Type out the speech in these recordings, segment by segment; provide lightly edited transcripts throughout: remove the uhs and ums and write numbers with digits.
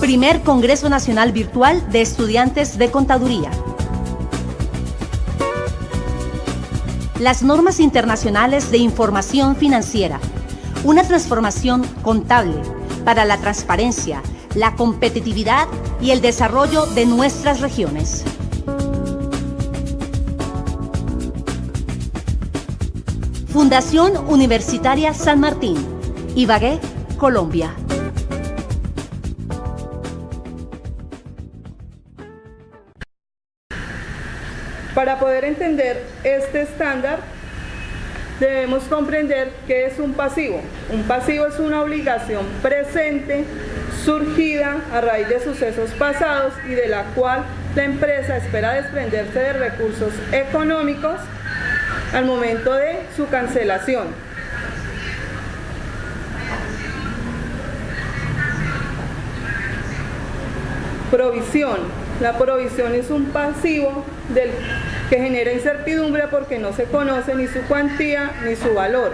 Primer Congreso Nacional Virtual de Estudiantes de Contaduría. Las normas internacionales de información financiera. Una transformación contable para la transparencia, la competitividad y el desarrollo de nuestras regiones. Fundación Universitaria San Martín, Ibagué, Colombia. Para poder entender este estándar, debemos comprender qué es un pasivo. Un pasivo es una obligación presente surgida a raíz de sucesos pasados y de la cual la empresa espera desprenderse de recursos económicos al momento de su cancelación. Provisión. La provisión es un pasivo que genera incertidumbre porque no se conoce ni su cuantía ni su valor.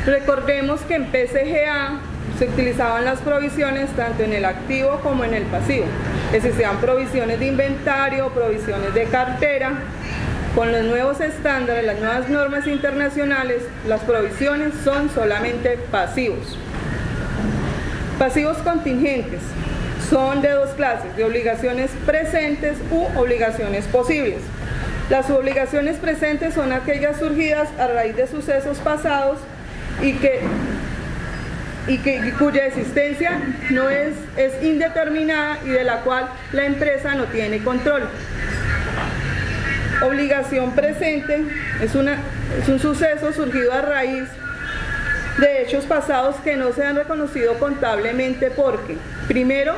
Recordemos que en PCGA se utilizaban las provisiones tanto en el activo como en el pasivo. Existían provisiones de inventario, provisiones de cartera. Con los nuevos estándares, las nuevas normas internacionales, las provisiones son solamente pasivos. Pasivos contingentes son de dos clases, de obligaciones presentes u obligaciones posibles. Las obligaciones presentes son aquellas surgidas a raíz de sucesos pasados y cuya existencia no es indeterminada y de la cual la empresa no tiene control. Obligación presente es un suceso surgido a raíz de hechos pasados que no se han reconocido contablemente porque, primero,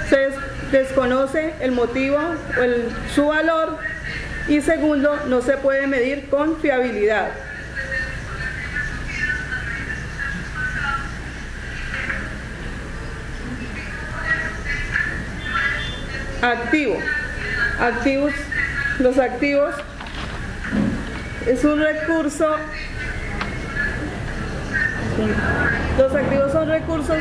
se desconoce el motivo o su valor y segundo, no se puede medir con fiabilidad. Los activos es un recurso. Los activos son recursos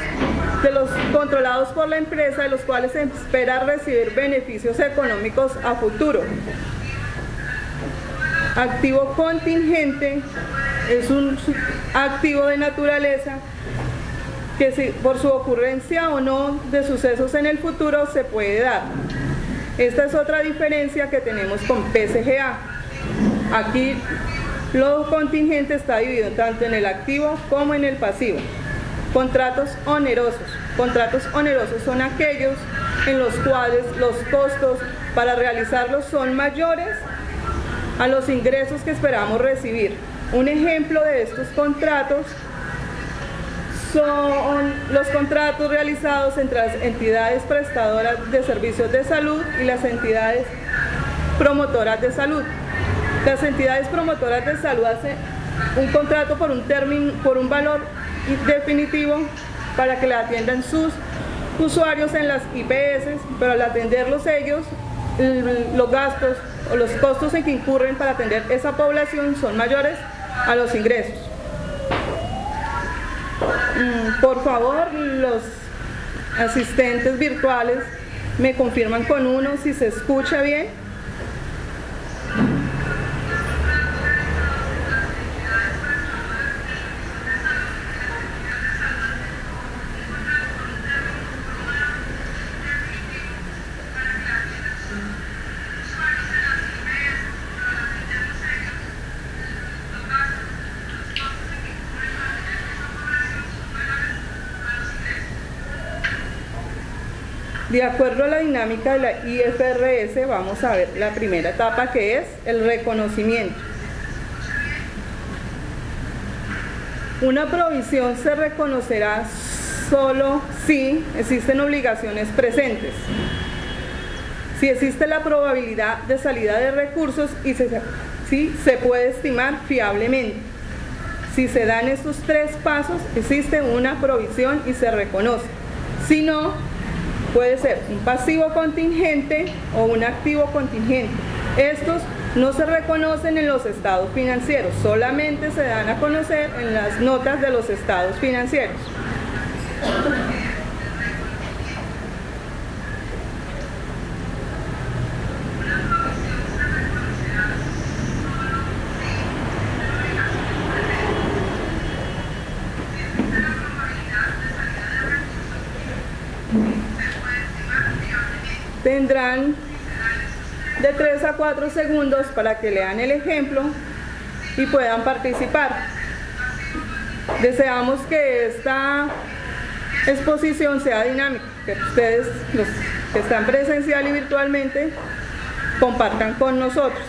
de los controlados por la empresa, de los cuales se espera recibir beneficios económicos a futuro. Activo contingente es un activo de naturaleza que por su ocurrencia o no de sucesos en el futuro se puede dar. Esta es otra diferencia que tenemos con PCGA. Aquí lo contingente está dividido tanto en el activo como en el pasivo. Contratos onerosos. Contratos onerosos son aquellos en los cuales los costos para realizarlos son mayores a los ingresos que esperamos recibir. Un ejemplo de estos contratos son los contratos realizados entre las entidades prestadoras de servicios de salud y las entidades promotoras de salud. Las entidades promotoras de salud hacen un contrato por un valor definitivo para que le atiendan sus usuarios en las IPS, pero al atenderlos ellos, los gastos o los costos en que incurren para atender esa población son mayores a los ingresos. Por favor, los asistentes virtuales me confirman con uno si se escucha bien. De acuerdo a la dinámica de la IFRS, vamos a ver la primera etapa, que es el reconocimiento. Una provisión se reconocerá solo si existen obligaciones presentes, si existe la probabilidad de salida de recursos y si se puede estimar fiablemente. Si se dan estos tres pasos, existe una provisión y se reconoce. sino puede ser un pasivo contingente o un activo contingente. Estos no se reconocen en los estados financieros, solamente se dan a conocer en las notas de los estados financieros. Tendrán de 3 a 4 segundos para que lean el ejemplo y puedan participar. Deseamos que esta exposición sea dinámica, que ustedes, los que están presencial y virtualmente, compartan con nosotros.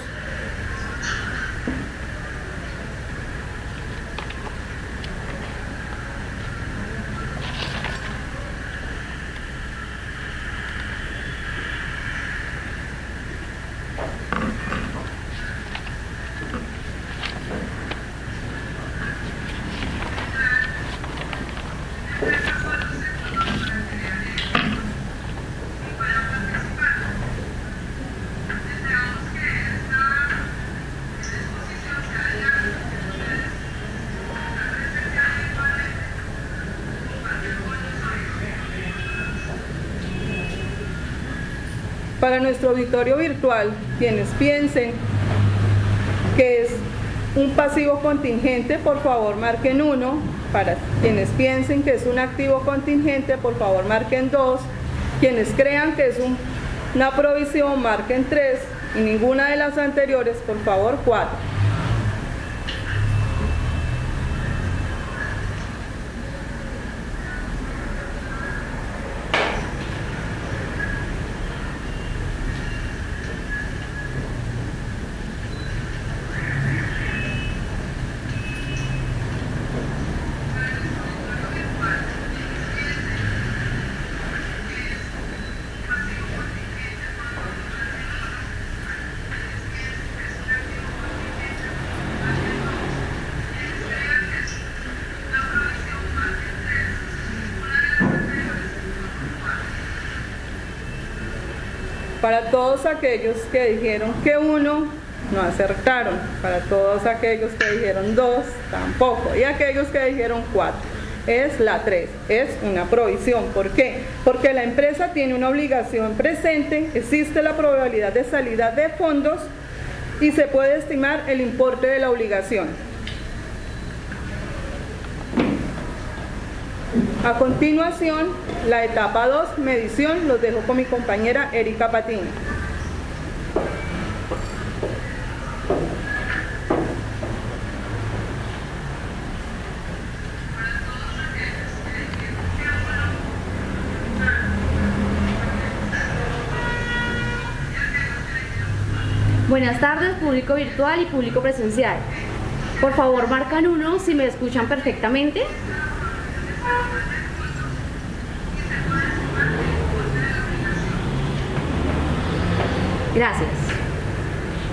Para nuestro auditorio virtual, quienes piensen que es un pasivo contingente, por favor marquen 1. Para quienes piensen que es un activo contingente, por favor marquen 2. Quienes crean que es una provisión, marquen 3. Y ninguna de las anteriores, por favor 4. Para todos aquellos que dijeron que 1, no acertaron. Para todos aquellos que dijeron 2, tampoco. Y aquellos que dijeron 4. Es la 3, es una provisión. ¿Por qué? Porque la empresa tiene una obligación presente, existe la probabilidad de salida de fondos y se puede estimar el importe de la obligación. A continuación, la etapa 2, medición, los dejo con mi compañera Erika Patiño. Buenas tardes, público virtual y público presencial. Por favor, marcan 1 si me escuchan perfectamente. Gracias.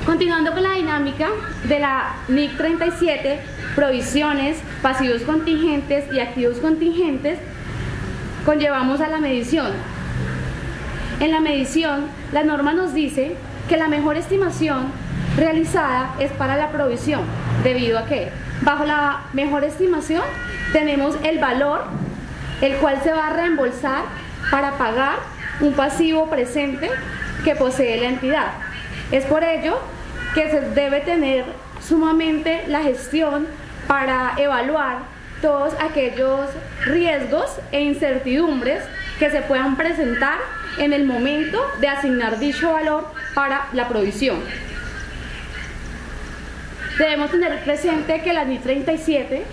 Continuando con la dinámica de la NIC 37, provisiones, pasivos contingentes y activos contingentes, conllevamos a la medición. En la medición, la norma nos dice que la mejor estimación realizada es para la provisión, debido a que bajo la mejor estimación tenemos el valor, el cual se va a reembolsar para pagar un pasivo presente que posee la entidad. Es por ello que se debe tener sumamente la gestión para evaluar todos aquellos riesgos e incertidumbres que se puedan presentar en el momento de asignar dicho valor para la provisión. Debemos tener presente que la NIC 37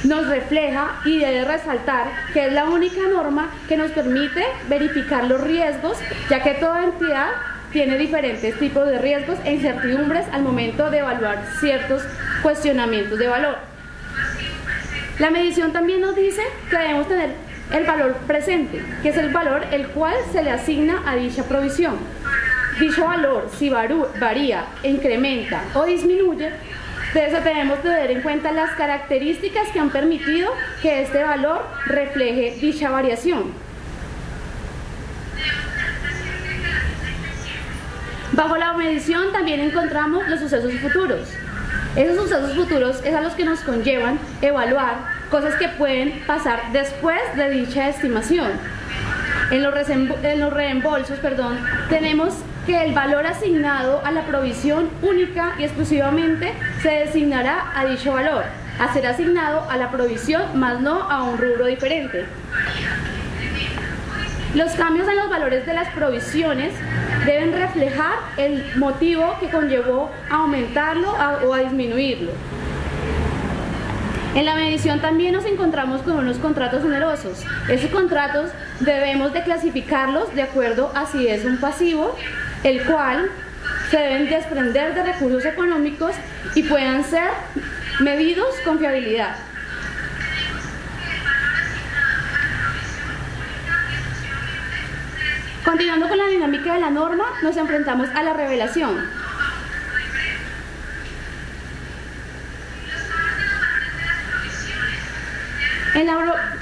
nos refleja y debe resaltar que es la única norma que nos permite verificar los riesgos, ya que toda entidad tiene diferentes tipos de riesgos e incertidumbres al momento de evaluar ciertos cuestionamientos de valor. La medición también nos dice que debemos tener el valor presente, que es el valor el cual se le asigna a dicha provisión. Dicho valor, si varía, incrementa o disminuye, debemos tener en cuenta las características que han permitido que este valor refleje dicha variación. Bajo la medición también encontramos los sucesos futuros. Esos sucesos futuros es a los que nos conllevan evaluar cosas que pueden pasar después de dicha estimación. En los reembolsos, tenemos que el valor asignado a la provisión única y exclusivamente se designará a dicho valor, a ser asignado a la provisión, más no a un rubro diferente. Los cambios en los valores de las provisiones deben reflejar el motivo que conllevó a aumentarlo o a disminuirlo. En la medición también nos encontramos con unos contratos onerosos. Esos contratos debemos de clasificarlos de acuerdo a si es un pasivo, el cual se deben desprender de recursos económicos y puedan ser medidos con fiabilidad. Continuando con la dinámica de la norma, nos enfrentamos a la revelación.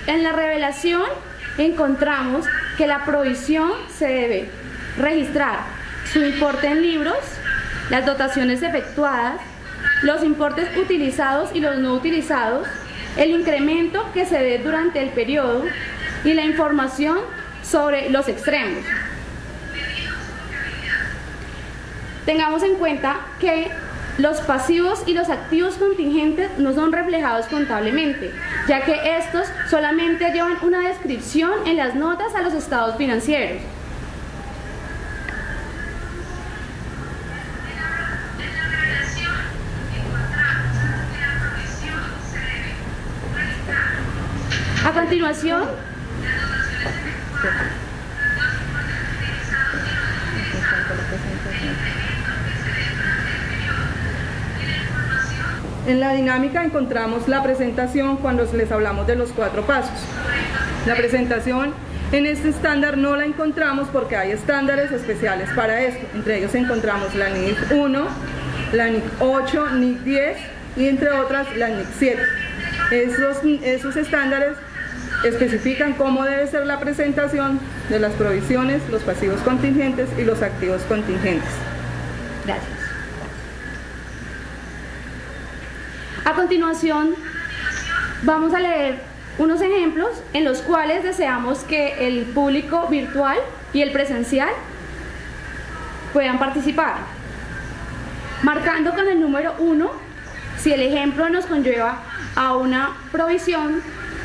En la revelación encontramos que la provisión se debe registrar su importe en libros, las dotaciones efectuadas, los importes utilizados y los no utilizados, el incremento que se dé durante el periodo y la información sobre los extremos. Tengamos en cuenta que los pasivos y los activos contingentes no son reflejados contablemente, ya que estos solamente llevan una descripción en las notas a los estados financieros. A continuación, en la dinámica encontramos la presentación cuando les hablamos de los 4 pasos. La presentación en este estándar no la encontramos porque hay estándares especiales para esto. Entre ellos encontramos la NIC 1, la NIC 8, NIC 10 y entre otras la NIC 7. Esos estándares especifican cómo debe ser la presentación de las provisiones, los pasivos contingentes y los activos contingentes. Gracias. A continuación, vamos a leer unos ejemplos en los cuales deseamos que el público virtual y el presencial puedan participar. Marcando con el número 1, si el ejemplo nos conlleva a una provisión,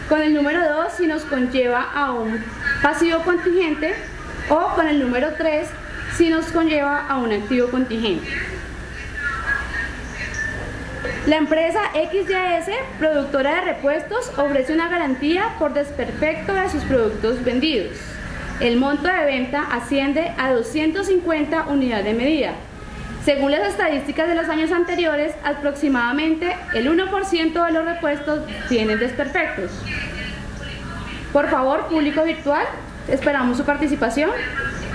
con el número 2 si nos conlleva a un pasivo contingente o con el número 3 si nos conlleva a un activo contingente. La empresa XYS, productora de repuestos, ofrece una garantía por desperfecto de sus productos vendidos. El monto de venta asciende a 250 unidades de medida. Según las estadísticas de los años anteriores, aproximadamente el 1% de los repuestos tienen desperfectos. Por favor, público virtual, esperamos su participación.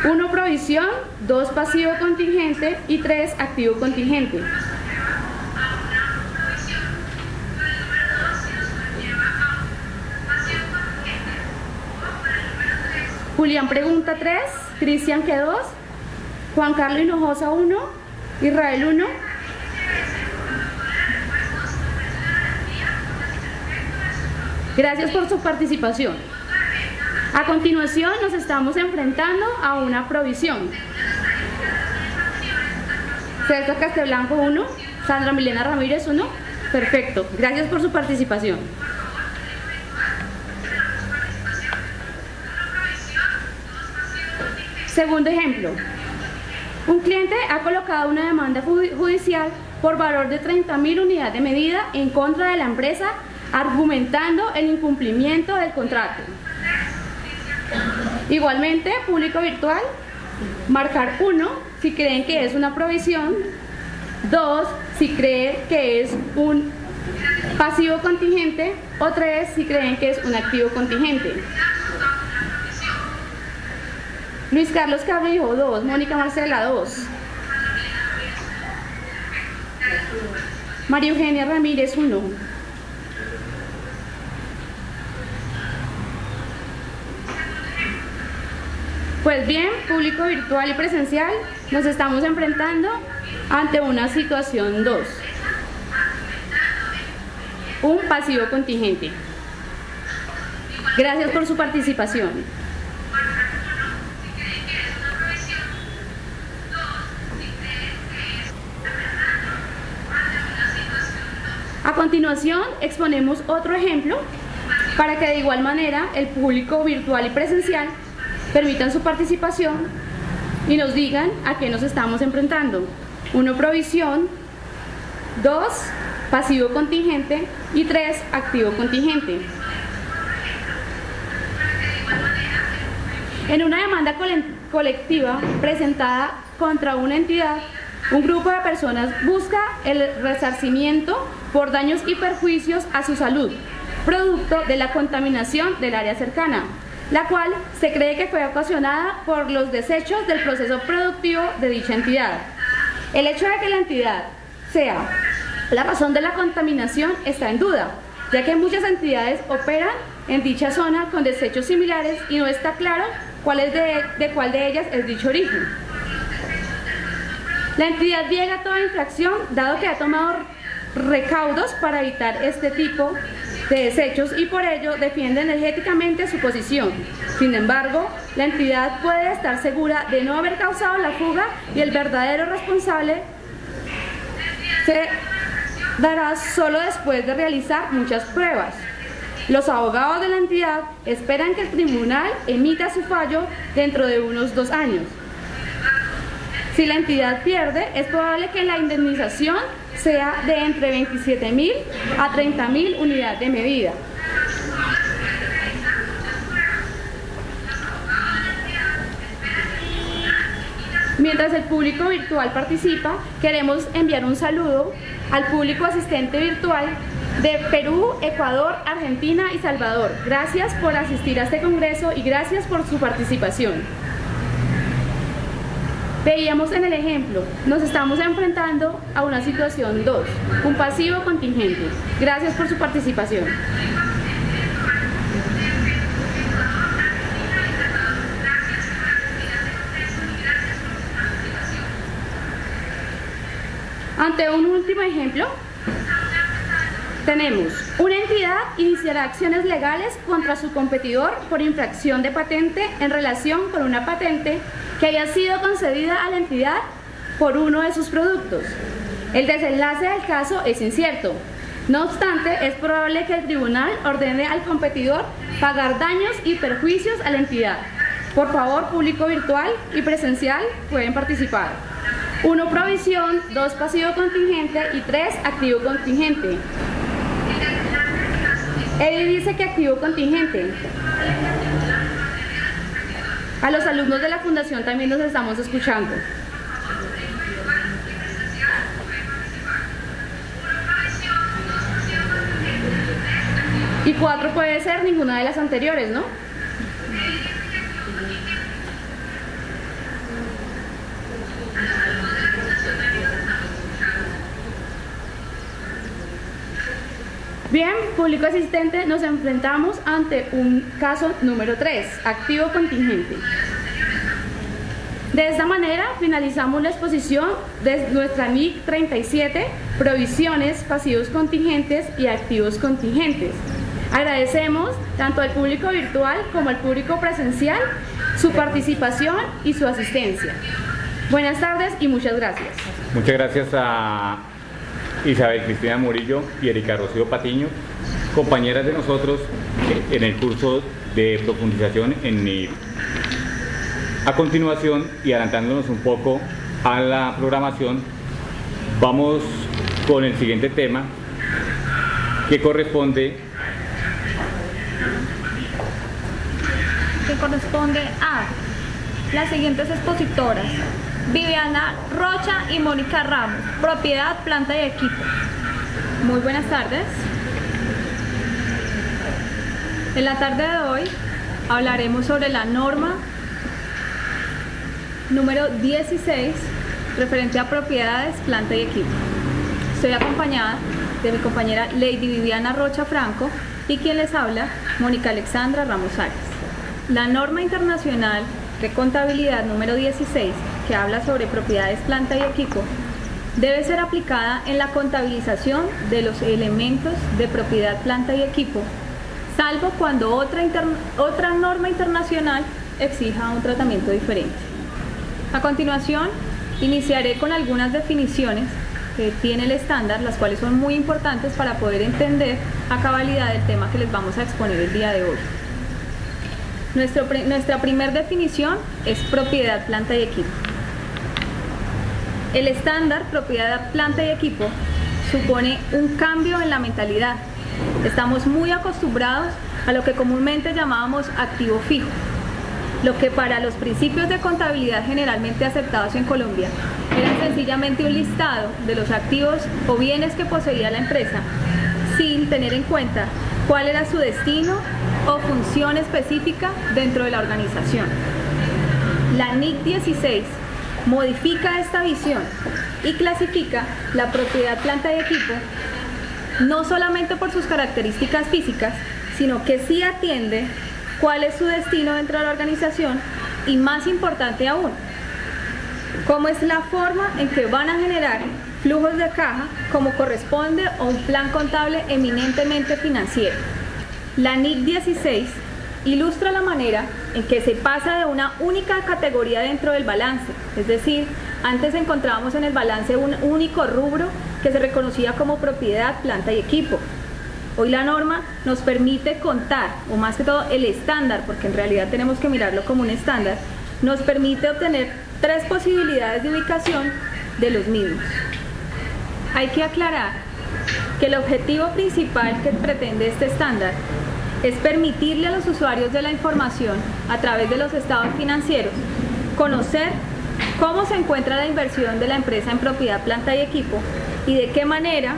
1 provisión, 2 pasivo contingente y 3 activo contingente. Julián pregunta 3, Cristian que 2, Juan Carlos Hinojosa 1, Israel 1. Gracias por su participación. A continuación nos estamos enfrentando a una provisión. César Castelblanco 1, Sandra Milena Ramírez 1. Perfecto, gracias por su participación. Segundo ejemplo. Un cliente ha colocado una demanda judicial por valor de 30.000 unidades de medida en contra de la empresa, argumentando el incumplimiento del contrato. Igualmente, público virtual, marcar 1 si creen que es una provisión, 2 si creen que es un pasivo contingente o 3 si creen que es un activo contingente. Luis Carlos Cabrillo 2, Mónica Marcela 2, María Eugenia Ramírez 1, Pues bien, público virtual y presencial, nos estamos enfrentando ante una situación 2. Un pasivo contingente. Gracias por su participación. A continuación, exponemos otro ejemplo para que de igual manera el público virtual y presencial permitan su participación y nos digan a qué nos estamos enfrentando. 1, provisión, 2, pasivo contingente y 3, activo contingente. En una demanda colectiva presentada contra una entidad, un grupo de personas busca el resarcimiento por daños y perjuicios a su salud, producto de la contaminación del área cercana, la cual se cree que fue ocasionada por los desechos del proceso productivo de dicha entidad. El hecho de que la entidad sea la razón de la contaminación está en duda, ya que muchas entidades operan en dicha zona con desechos similares y no está claro cuál de ellas es dicho origen. La entidad niega toda infracción, dado que ha tomado recaudos para evitar este tipo de desechos y por ello defiende energéticamente su posición. Sin embargo, la entidad puede estar segura de no haber causado la fuga y el verdadero responsable se dará solo después de realizar muchas pruebas. Los abogados de la entidad esperan que el tribunal emita su fallo dentro de unos 2 años. Si la entidad pierde, es probable que la indemnización sea de entre 27.000 a 30.000 unidades de medida. Mientras el público virtual participa, queremos enviar un saludo al público asistente virtual de Perú, Ecuador, Argentina y Salvador. Gracias por asistir a este congreso y gracias por su participación. Veíamos en el ejemplo, nos estamos enfrentando a una situación 2, un pasivo contingente. Gracias por su participación. Ante un último ejemplo, tenemos una entidad iniciará acciones legales contra su competidor por infracción de patente en relación con una patente que haya sido concedida a la entidad por uno de sus productos. El desenlace del caso es incierto. No obstante, es probable que el tribunal ordene al competidor pagar daños y perjuicios a la entidad. Por favor, público virtual y presencial pueden participar. 1, provisión, 2, pasivo contingente y 3, activo contingente. Él dice que activo contingente. A los alumnos de la fundación también los estamos escuchando. Y 4 puede ser ninguna de las anteriores, ¿no? Bien, público asistente, nos enfrentamos ante un caso número 3, activo contingente. De esta manera finalizamos la exposición de nuestra NIC 37, provisiones, pasivos contingentes y activos contingentes. Agradecemos tanto al público virtual como al público presencial su participación y su asistencia. Buenas tardes y muchas gracias. Muchas gracias a Isabel Cristina Murillo y Erika Rocío Patiño, compañeras de nosotros en el curso de profundización en NIR. A continuación, y adelantándonos un poco a la programación, vamos con el siguiente tema, que corresponde a las siguientes expositoras: Viviana Rocha y Mónica Ramos, propiedad, planta y equipo. Muy buenas tardes. En la tarde de hoy hablaremos sobre la norma número 16 referente a propiedades, planta y equipo. Estoy acompañada de mi compañera Lady Viviana Rocha Franco y quien les habla, Mónica Alexandra Ramos Arias. La norma internacional de Contabilidad número 16, que habla sobre propiedades, planta y equipo, debe ser aplicada en la contabilización de los elementos de propiedad, planta y equipo, salvo cuando otra norma internacional exija un tratamiento diferente. A continuación, iniciaré con algunas definiciones que tiene el estándar, las cuales son muy importantes para poder entender a cabalidad el tema que les vamos a exponer el día de hoy. Nuestra primera definición es propiedad, planta y equipo. El estándar propiedad, planta y equipo supone un cambio en la mentalidad. Estamos muy acostumbrados a lo que comúnmente llamábamos activo fijo, lo que para los principios de contabilidad generalmente aceptados en Colombia era sencillamente un listado de los activos o bienes que poseía la empresa, sin tener en cuenta cuál era su destino o función específica dentro de la organización. La NIC 16 modifica esta visión y clasifica la propiedad, planta y equipo no solamente por sus características físicas, sino que sí atiende cuál es su destino dentro de la organización y, más importante aún, cómo es la forma en que van a generar flujos de caja como corresponde a un plan contable eminentemente financiero. La NIC 16 ilustra la manera en que se pasa de una única categoría dentro del balance, es decir, antes encontrábamos en el balance un único rubro que se reconocía como propiedad, planta y equipo. Hoy la norma nos permite contar, o más que todo el estándar, porque en realidad tenemos que mirarlo como un estándar, nos permite obtener 3 posibilidades de ubicación de los mismos. Hay que aclarar que el objetivo principal que pretende este estándar es permitirle a los usuarios de la información a través de los estados financieros conocer cómo se encuentra la inversión de la empresa en propiedad, planta y equipo y de qué manera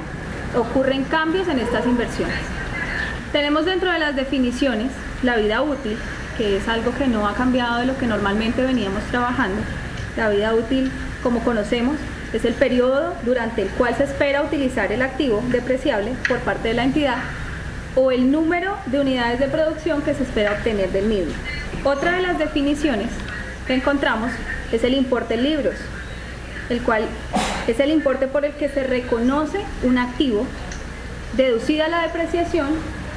ocurren cambios en estas inversiones. Tenemos dentro de las definiciones la vida útil, que es algo que no ha cambiado de lo que normalmente veníamos trabajando. La vida útil, como conocemos, es el periodo durante el cual se espera utilizar el activo depreciable por parte de la entidad o el número de unidades de producción que se espera obtener del mismo. Otra de las definiciones que encontramos es el importe en libros, el cual es el importe por el que se reconoce un activo, deducida la depreciación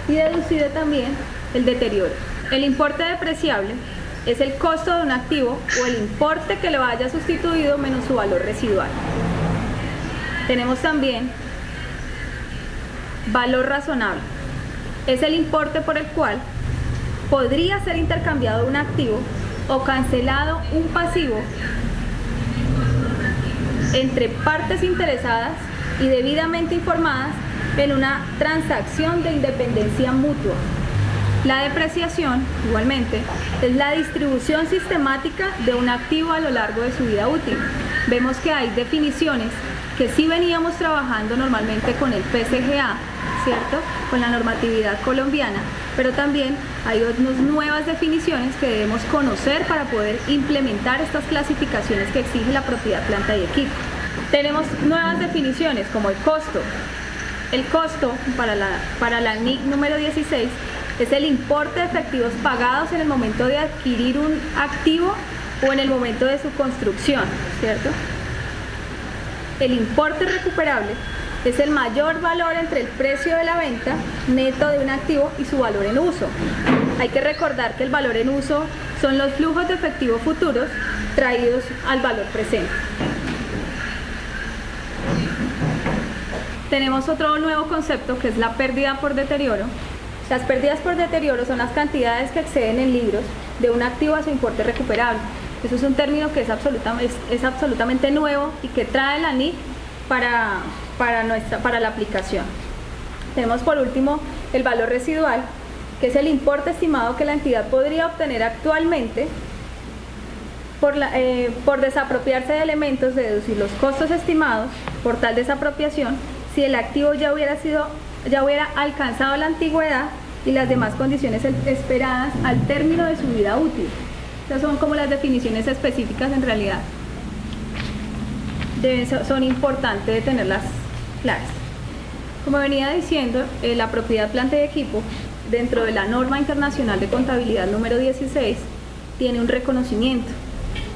y deducido también el deterioro. El importe depreciable es el costo de un activo o el importe que lo haya sustituido menos su valor residual. Tenemos también valor razonable. Es el importe por el cual podría ser intercambiado un activo o cancelado un pasivo entre partes interesadas y debidamente informadas en una transacción de independencia mutua. La depreciación, igualmente, es la distribución sistemática de un activo a lo largo de su vida útil. Vemos que hay definiciones que sí veníamos trabajando normalmente con el PCGA, ¿cierto? Con la normatividad colombiana, pero también hay unas nuevas definiciones que debemos conocer para poder implementar estas clasificaciones que exige la propiedad, planta y equipo. Tenemos nuevas definiciones como el costo. El costo para la NIC número 16 es el importe de efectivos pagados en el momento de adquirir un activo o en el momento de su construcción, ¿cierto? El importe recuperable es el mayor valor entre el precio de la venta neto de un activo y su valor en uso. Hay que recordar que el valor en uso son los flujos de efectivo futuros traídos al valor presente. Tenemos otro nuevo concepto que es la pérdida por deterioro. Las pérdidas por deterioro son las cantidades que exceden en libros de un activo a su importe recuperable. Eso es un término que es absolutamente nuevo y que trae la NIC para la aplicación. Tenemos por último el valor residual, que es el importe estimado que la entidad podría obtener actualmente por desapropiarse de elementos, de deducir los costos estimados por tal desapropiación si el activo ya hubiera alcanzado la antigüedad y las demás condiciones esperadas al término de su vida útil. Estas son como las definiciones específicas en realidad. Son importantes de tenerlas claras. Como venía diciendo, la propiedad, planta y equipo, dentro de la norma internacional de contabilidad número 16, tiene un reconocimiento.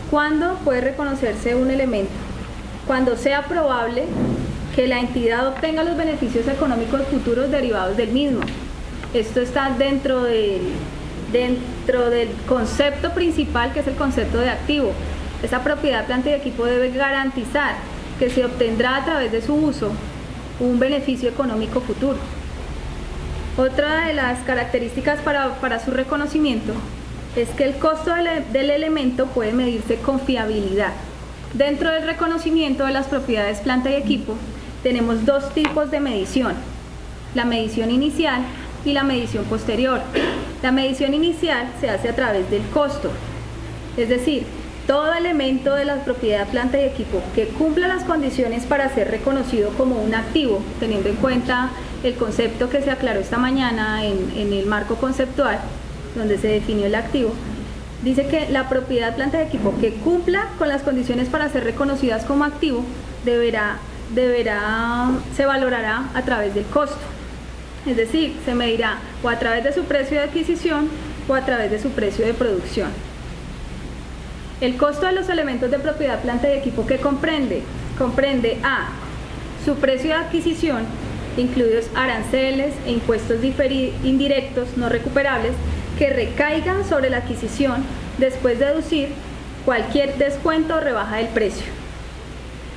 ¿Cuándo puede reconocerse un elemento? Cuando sea probable que la entidad obtenga los beneficios económicos futuros derivados del mismo. Esto está dentro del concepto principal, que es el concepto de activo. Esa propiedad, planta y equipo debe garantizar que se obtendrá a través de su uso un beneficio económico futuro. Otra de las características para su reconocimiento es que el costo del elemento puede medirse con fiabilidad. Dentro del reconocimiento de las propiedades planta y equipo tenemos dos tipos de medición: la medición inicial y la medición posterior. La medición inicial se hace a través del costo, es decir, todo elemento de la propiedad planta y equipo que cumpla las condiciones para ser reconocido como un activo, teniendo en cuenta el concepto que se aclaró esta mañana en el marco conceptual, donde se definió el activo, dice que la propiedad planta y equipo que cumpla con las condiciones para ser reconocidas como activo se valorará a través del costo. Es decir, se medirá o a través de su precio de adquisición o a través de su precio de producción. El costo de los elementos de propiedad planta y equipo que comprende a su precio de adquisición, incluidos aranceles e impuestos indirectos no recuperables que recaigan sobre la adquisición después de deducir cualquier descuento o rebaja del precio,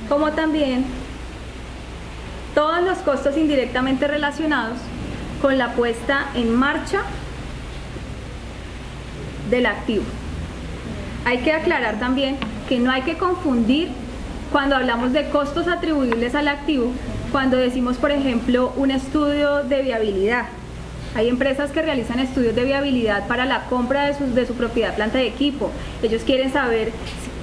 como también todos los costos indirectamente relacionados con la puesta en marcha del activo. Hay que aclarar también que no hay que confundir cuando hablamos de costos atribuibles al activo, cuando decimos, por ejemplo, un estudio de viabilidad. Hay empresas que realizan estudios de viabilidad para la compra de su propiedad planta y equipo. Ellos quieren saber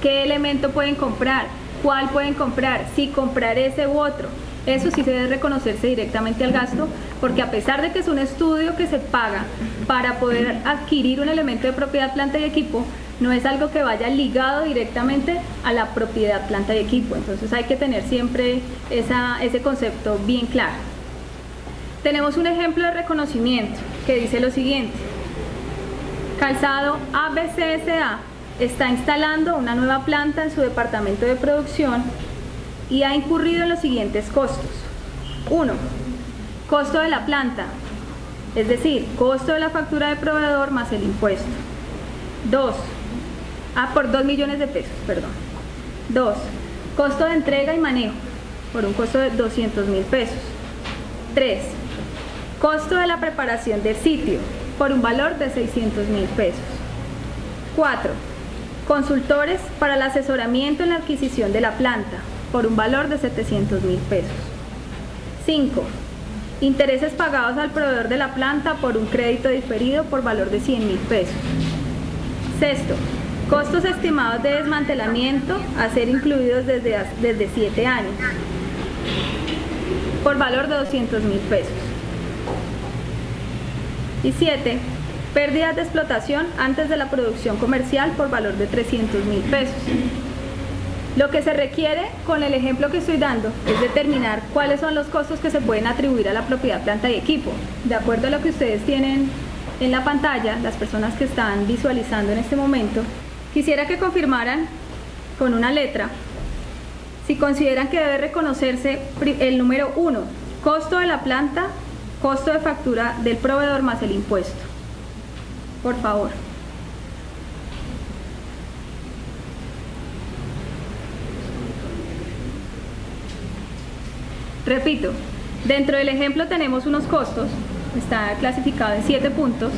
qué elemento pueden comprar, cuál pueden comprar, si comprar ese u otro. Eso sí se debe reconocerse directamente al gasto, porque a pesar de que es un estudio que se paga para poder adquirir un elemento de propiedad planta y equipo, no es algo que vaya ligado directamente a la propiedad planta y equipo. Entonces hay que tener siempre ese concepto bien claro. Tenemos un ejemplo de reconocimiento que dice lo siguiente: Calzado ABCSA está instalando una nueva planta en su departamento de producción y ha incurrido en los siguientes costos. 1. Costo de la planta, es decir, costo de la factura de proveedor más el impuesto. 2. Por 2 millones de pesos, perdón. 2. Costo de entrega y manejo, por un costo de 200.000 pesos. 3. Costo de la preparación del sitio, por un valor de 600.000 pesos. 4. Consultores para el asesoramiento en la adquisición de la planta, por un valor de 700.000 pesos. 5. Intereses pagados al proveedor de la planta por un crédito diferido por valor de 100.000 pesos. 6. Costos estimados de desmantelamiento a ser incluidos desde 7 años, por valor de 200.000 pesos. Y 7. Pérdidas de explotación antes de la producción comercial por valor de 300.000 pesos. Lo que se requiere con el ejemplo que estoy dando es determinar cuáles son los costos que se pueden atribuir a la propiedad planta y equipo. De acuerdo a lo que ustedes tienen en la pantalla, las personas que están visualizando en este momento, quisiera que confirmaran con una letra si consideran que debe reconocerse el número 1, costo de la planta, costo de factura del proveedor más el impuesto. Por favor. Repito, dentro del ejemplo tenemos unos costos, está clasificado en 7 puntos.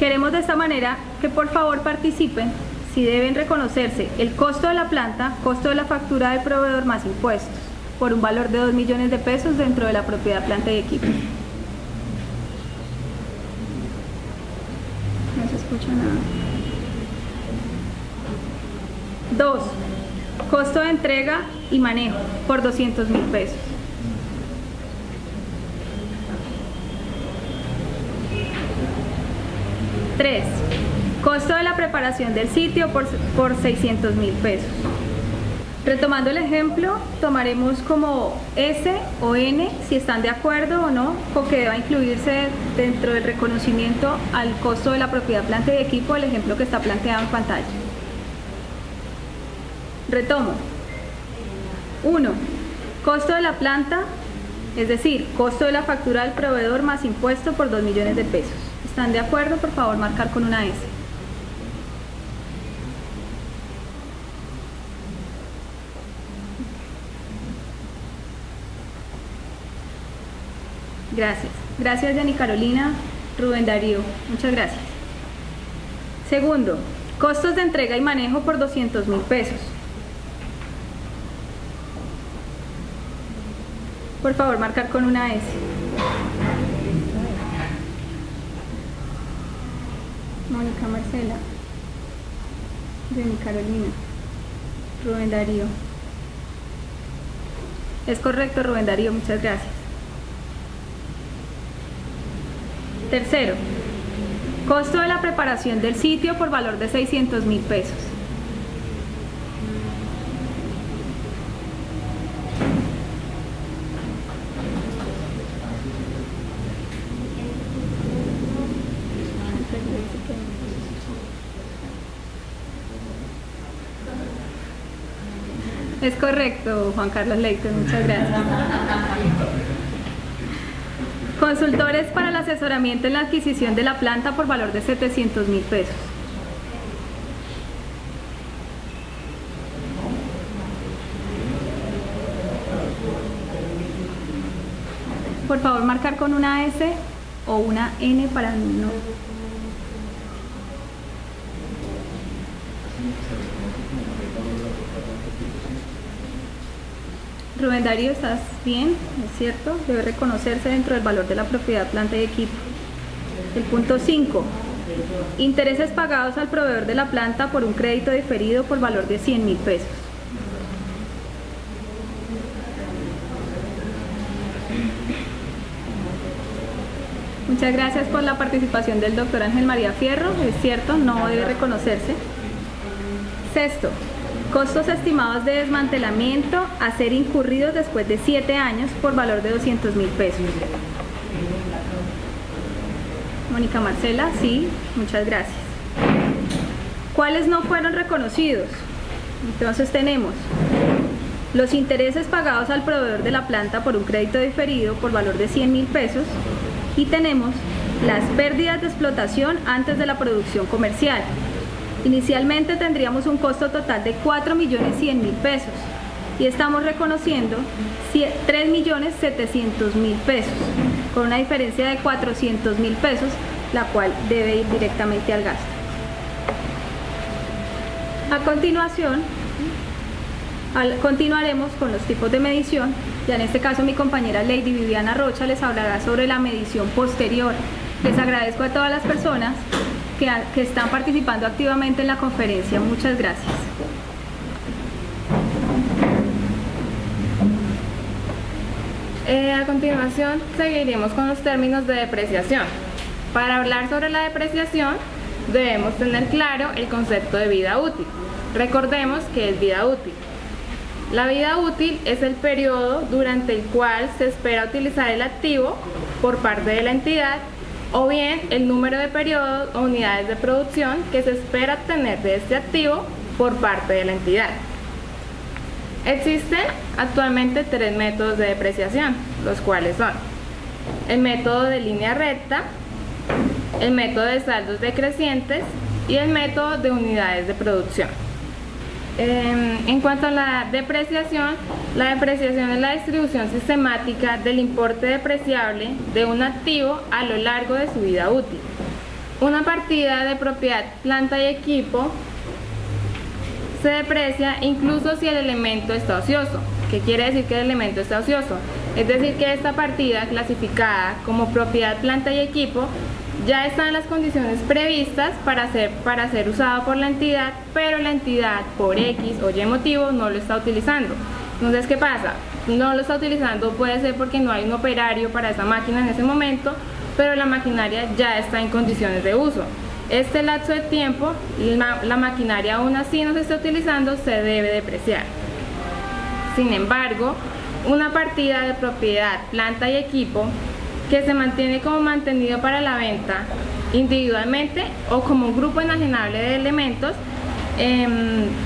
Queremos de esta manera que por favor participen si deben reconocerse el costo de la planta, costo de la factura del proveedor más impuestos, por un valor de 2 millones de pesos dentro de la propiedad planta y equipo. No se escucha nada. 2. Costo de entrega y manejo por 200.000 pesos. 3. Costo de la preparación del sitio por 600.000 pesos. Retomando el ejemplo, tomaremos como S o N si están de acuerdo o no con que deba incluirse dentro del reconocimiento al costo de la propiedad, planta y equipo, el ejemplo que está planteado en pantalla. Retomo. 1. Costo de la planta, es decir, costo de la factura del proveedor más impuesto por 2 millones de pesos. ¿Están de acuerdo? Por favor, marcar con una S. Gracias. Gracias, Jenny Carolina. Rubén Darío. Muchas gracias. Segundo, costos de entrega y manejo por 200.000 pesos. Por favor, marcar con una S. Mónica Marcela. Jenny Carolina. Rubén Darío. Es correcto, Rubén Darío. Muchas gracias. Tercero, costo de la preparación del sitio por valor de 600.000 pesos. Es correcto, Juan Carlos Leighton, muchas gracias. Consultores para el asesoramiento en la adquisición de la planta por valor de 700.000 pesos. Por favor, marcar con una S o una N para no. Rubén Darío, ¿estás bien? ¿Es cierto? Debe reconocerse dentro del valor de la propiedad, planta y equipo. El punto 5. Intereses pagados al proveedor de la planta por un crédito diferido por valor de 100.000 pesos. Muchas gracias por la participación del doctor Ángel María Fierro. Es cierto, no debe reconocerse. Sexto. Costos estimados de desmantelamiento a ser incurridos después de 7 años por valor de 200.000 pesos. Mónica Marcela, sí, muchas gracias. ¿Cuáles no fueron reconocidos? Entonces tenemos los intereses pagados al proveedor de la planta por un crédito diferido por valor de 100.000 pesos y tenemos las pérdidas de explotación antes de la producción comercial. Inicialmente tendríamos un costo total de 4.100.000 pesos y estamos reconociendo 3.700.000 pesos, con una diferencia de 400.000 pesos, la cual debe ir directamente al gasto. A continuación, continuaremos con los tipos de medición. Ya en este caso mi compañera Lady Viviana Rocha les hablará sobre la medición posterior. Les agradezco a todas las personas que están participando activamente en la conferencia. Muchas gracias. A continuación seguiremos con los términos de depreciación. Para hablar sobre la depreciación debemos tener claro el concepto de vida útil. Recordemos que es vida útil. La vida útil es el periodo durante el cual se espera utilizar el activo por parte de la entidad, o bien el número de periodos o unidades de producción que se espera obtener de este activo por parte de la entidad. Existen actualmente 3 métodos de depreciación, los cuales son el método de línea recta, el método de saldos decrecientes y el método de unidades de producción. En cuanto a la depreciación es la distribución sistemática del importe depreciable de un activo a lo largo de su vida útil. Una partida de propiedad, planta y equipo se deprecia incluso si el elemento está ocioso. ¿Qué quiere decir que el elemento está ocioso? Es decir, que esta partida clasificada como propiedad, planta y equipo ya están las condiciones previstas para ser usado por la entidad, pero la entidad por X o Y motivo no lo está utilizando. Entonces, ¿qué pasa? No lo está utilizando, puede ser porque no hay un operario para esa máquina en ese momento, pero la maquinaria ya está en condiciones de uso. Este lapso de tiempo, la maquinaria aún así no se está utilizando, se debe depreciar. Sin embargo, una partida de propiedad, planta y equipo que se mantiene como mantenido para la venta individualmente o como un grupo inalienable de elementos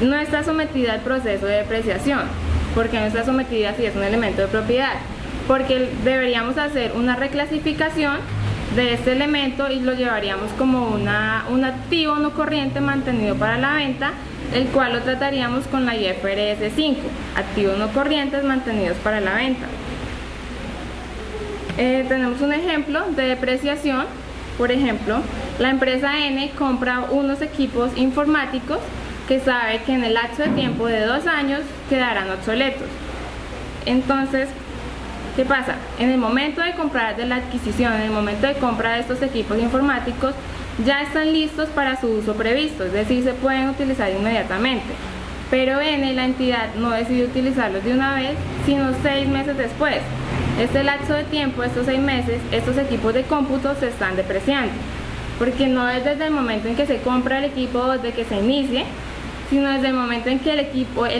no está sometida al proceso de depreciación. ¿Por qué no está sometida si es un elemento de propiedad? Porque deberíamos hacer una reclasificación de este elemento y lo llevaríamos como un activo no corriente mantenido para la venta, el cual lo trataríamos con la IFRS 5, activos no corrientes mantenidos para la venta. Tenemos un ejemplo de depreciación. Por ejemplo, la empresa N compra unos equipos informáticos que sabe que en el lapso de tiempo de 2 años quedarán obsoletos. Entonces, ¿qué pasa? En el momento de comprar, de la adquisición, en el momento de compra de estos equipos informáticos, ya están listos para su uso previsto, es decir, se pueden utilizar inmediatamente. Pero N, la entidad, no decide utilizarlos de una vez, sino 6 meses después. Este lapso de tiempo, estos 6 meses, estos equipos de cómputo se están depreciando, porque no es desde el momento en que se compra el equipo, desde que se inicie, sino desde el momento en que el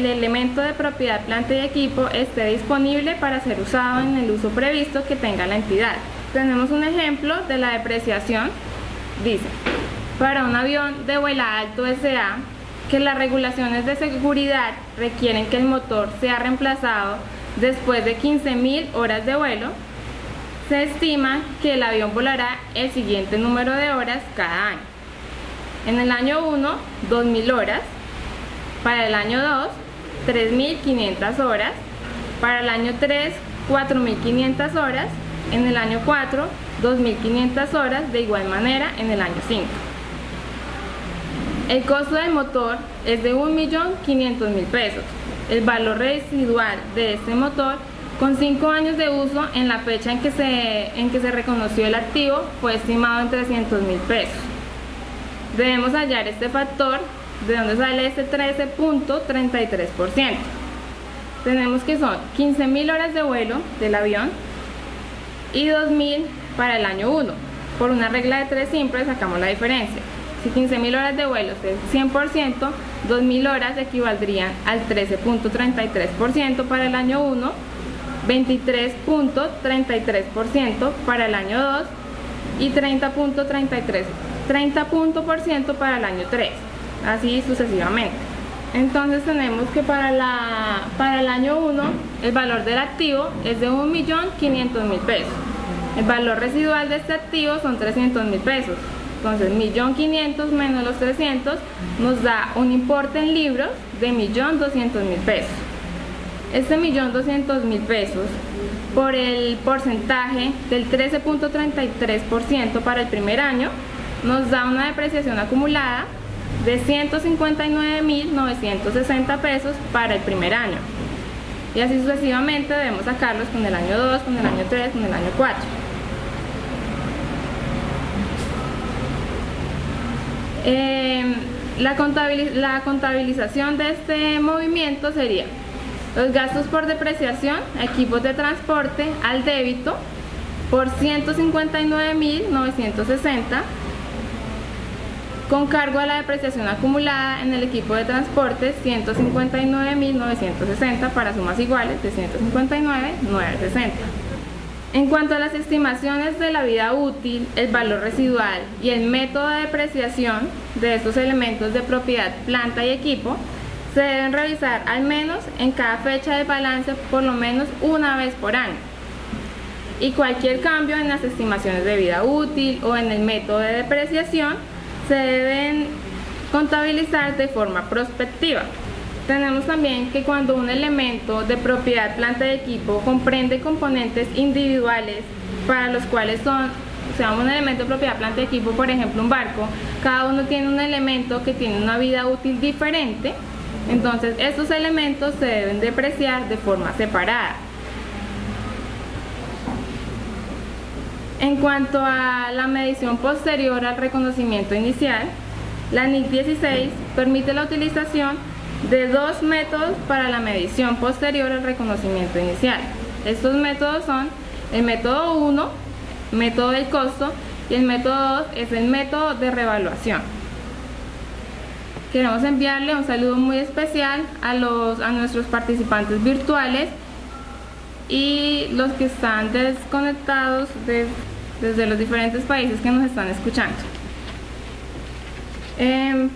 elemento de propiedad, planta y equipo esté disponible para ser usado en el uso previsto que tenga la entidad. Tenemos un ejemplo de la depreciación. Dice, para un avión de vuela alto SA, que las regulaciones de seguridad requieren que el motor sea reemplazado después de 15.000 horas de vuelo, se estima que el avión volará el siguiente número de horas cada año. En el año 1, 2.000 horas. Para el año 2, 3.500 horas. Para el año 3, 4.500 horas. En el año 4, 2.500 horas. De igual manera en el año 5. El costo del motor es de 1.500.000 pesos. El valor residual de este motor, con 5 años de uso en la fecha en que se reconoció el activo, fue estimado en 300.000 pesos. Debemos hallar este factor, de donde sale este 13.33%. Tenemos que son 15.000 horas de vuelo del avión y 2.000 para el año 1. Por una regla de 3 simple sacamos la diferencia. Si 15.000 horas de vuelo es 100%, 2.000 horas equivaldrían al 13.33% para el año 1, 23.33% para el año 2 y 30% para el año 3, así sucesivamente. Entonces tenemos que para el año 1 el valor del activo es de 1.500.000 pesos. El valor residual de este activo son 300.000 pesos. Entonces 1.500.000 menos los 300 nos da un importe en libros de 1.200.000 pesos. Este 1.200.000 pesos, por el porcentaje del 13.33% para el primer año, nos da una depreciación acumulada de 159.960 pesos para el primer año. Y así sucesivamente debemos sacarlos con el año 2, con el año 3, con el año 4. La contabilización de este movimiento sería los gastos por depreciación, equipos de transporte al débito por 159.960 con cargo a la depreciación acumulada en el equipo de transporte 159.960 para sumas iguales de 159.960. En cuanto a las estimaciones de la vida útil, el valor residual y el método de depreciación de estos elementos de propiedad, planta y equipo, se deben revisar al menos en cada fecha de balance por lo menos una vez por año. Y cualquier cambio en las estimaciones de vida útil o en el método de depreciación se deben contabilizar de forma prospectiva. Tenemos también que cuando un elemento de propiedad, planta y equipo comprende componentes individuales para los cuales son, o sea, un elemento de propiedad, planta y equipo, por ejemplo un barco, cada uno tiene un elemento que tiene una vida útil diferente, entonces estos elementos se deben depreciar de forma separada. En cuanto a la medición posterior al reconocimiento inicial, la NIC 16 permite la utilización de 2 métodos para la medición posterior al reconocimiento inicial. Estos métodos son el método 1, método del costo, y el método 2 es el método de revaluación. Queremos enviarle un saludo muy especial a nuestros participantes virtuales y los que están desconectados desde los diferentes países que nos están escuchando.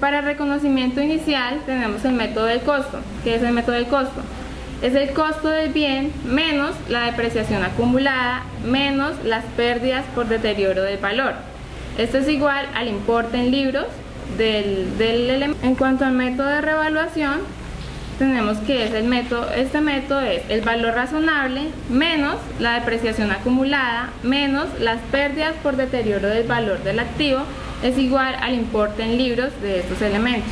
Para reconocimiento inicial tenemos el método del costo. ¿Qué es el método del costo? Es el costo del bien menos la depreciación acumulada menos las pérdidas por deterioro del valor. Esto es igual al importe en libros del elemento. En cuanto al método de revaluación, tenemos que este método es el valor razonable menos la depreciación acumulada menos las pérdidas por deterioro del valor del activo es igual al importe en libros de estos elementos.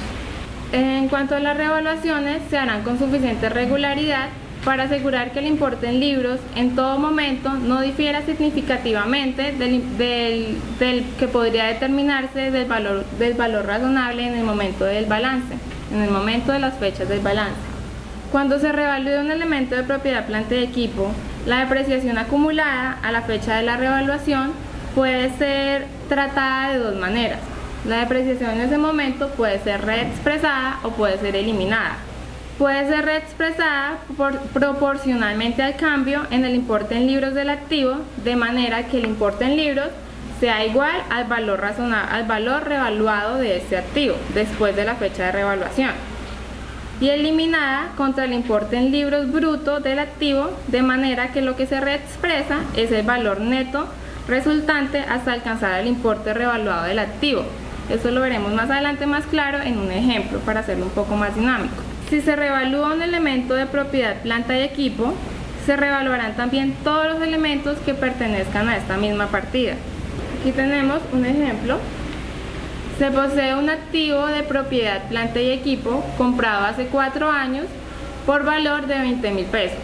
En cuanto a las revaluaciones, se harán con suficiente regularidad para asegurar que el importe en libros en todo momento no difiera significativamente del que podría determinarse del valor razonable en el momento del balance, en el momento de las fechas del balance. Cuando se revalúe un elemento de propiedad, planta y equipo, la depreciación acumulada a la fecha de la revaluación puede ser tratada de dos maneras. La depreciación en ese momento puede ser reexpresada o puede ser eliminada. Puede ser reexpresada proporcionalmente al cambio en el importe en libros del activo, de manera que el importe en libros sea igual al valor revaluado de este activo después de la fecha de revaluación, y eliminada contra el importe en libros bruto del activo, de manera que lo que se reexpresa es el valor neto resultante hasta alcanzar el importe revaluado del activo. Esto lo veremos más adelante más claro en un ejemplo para hacerlo un poco más dinámico. Si se revalúa un elemento de propiedad, planta y equipo, se revaluarán también todos los elementos que pertenezcan a esta misma partida. Aquí tenemos un ejemplo. Se posee un activo de propiedad, planta y equipo comprado hace 4 años por valor de 20.000 pesos.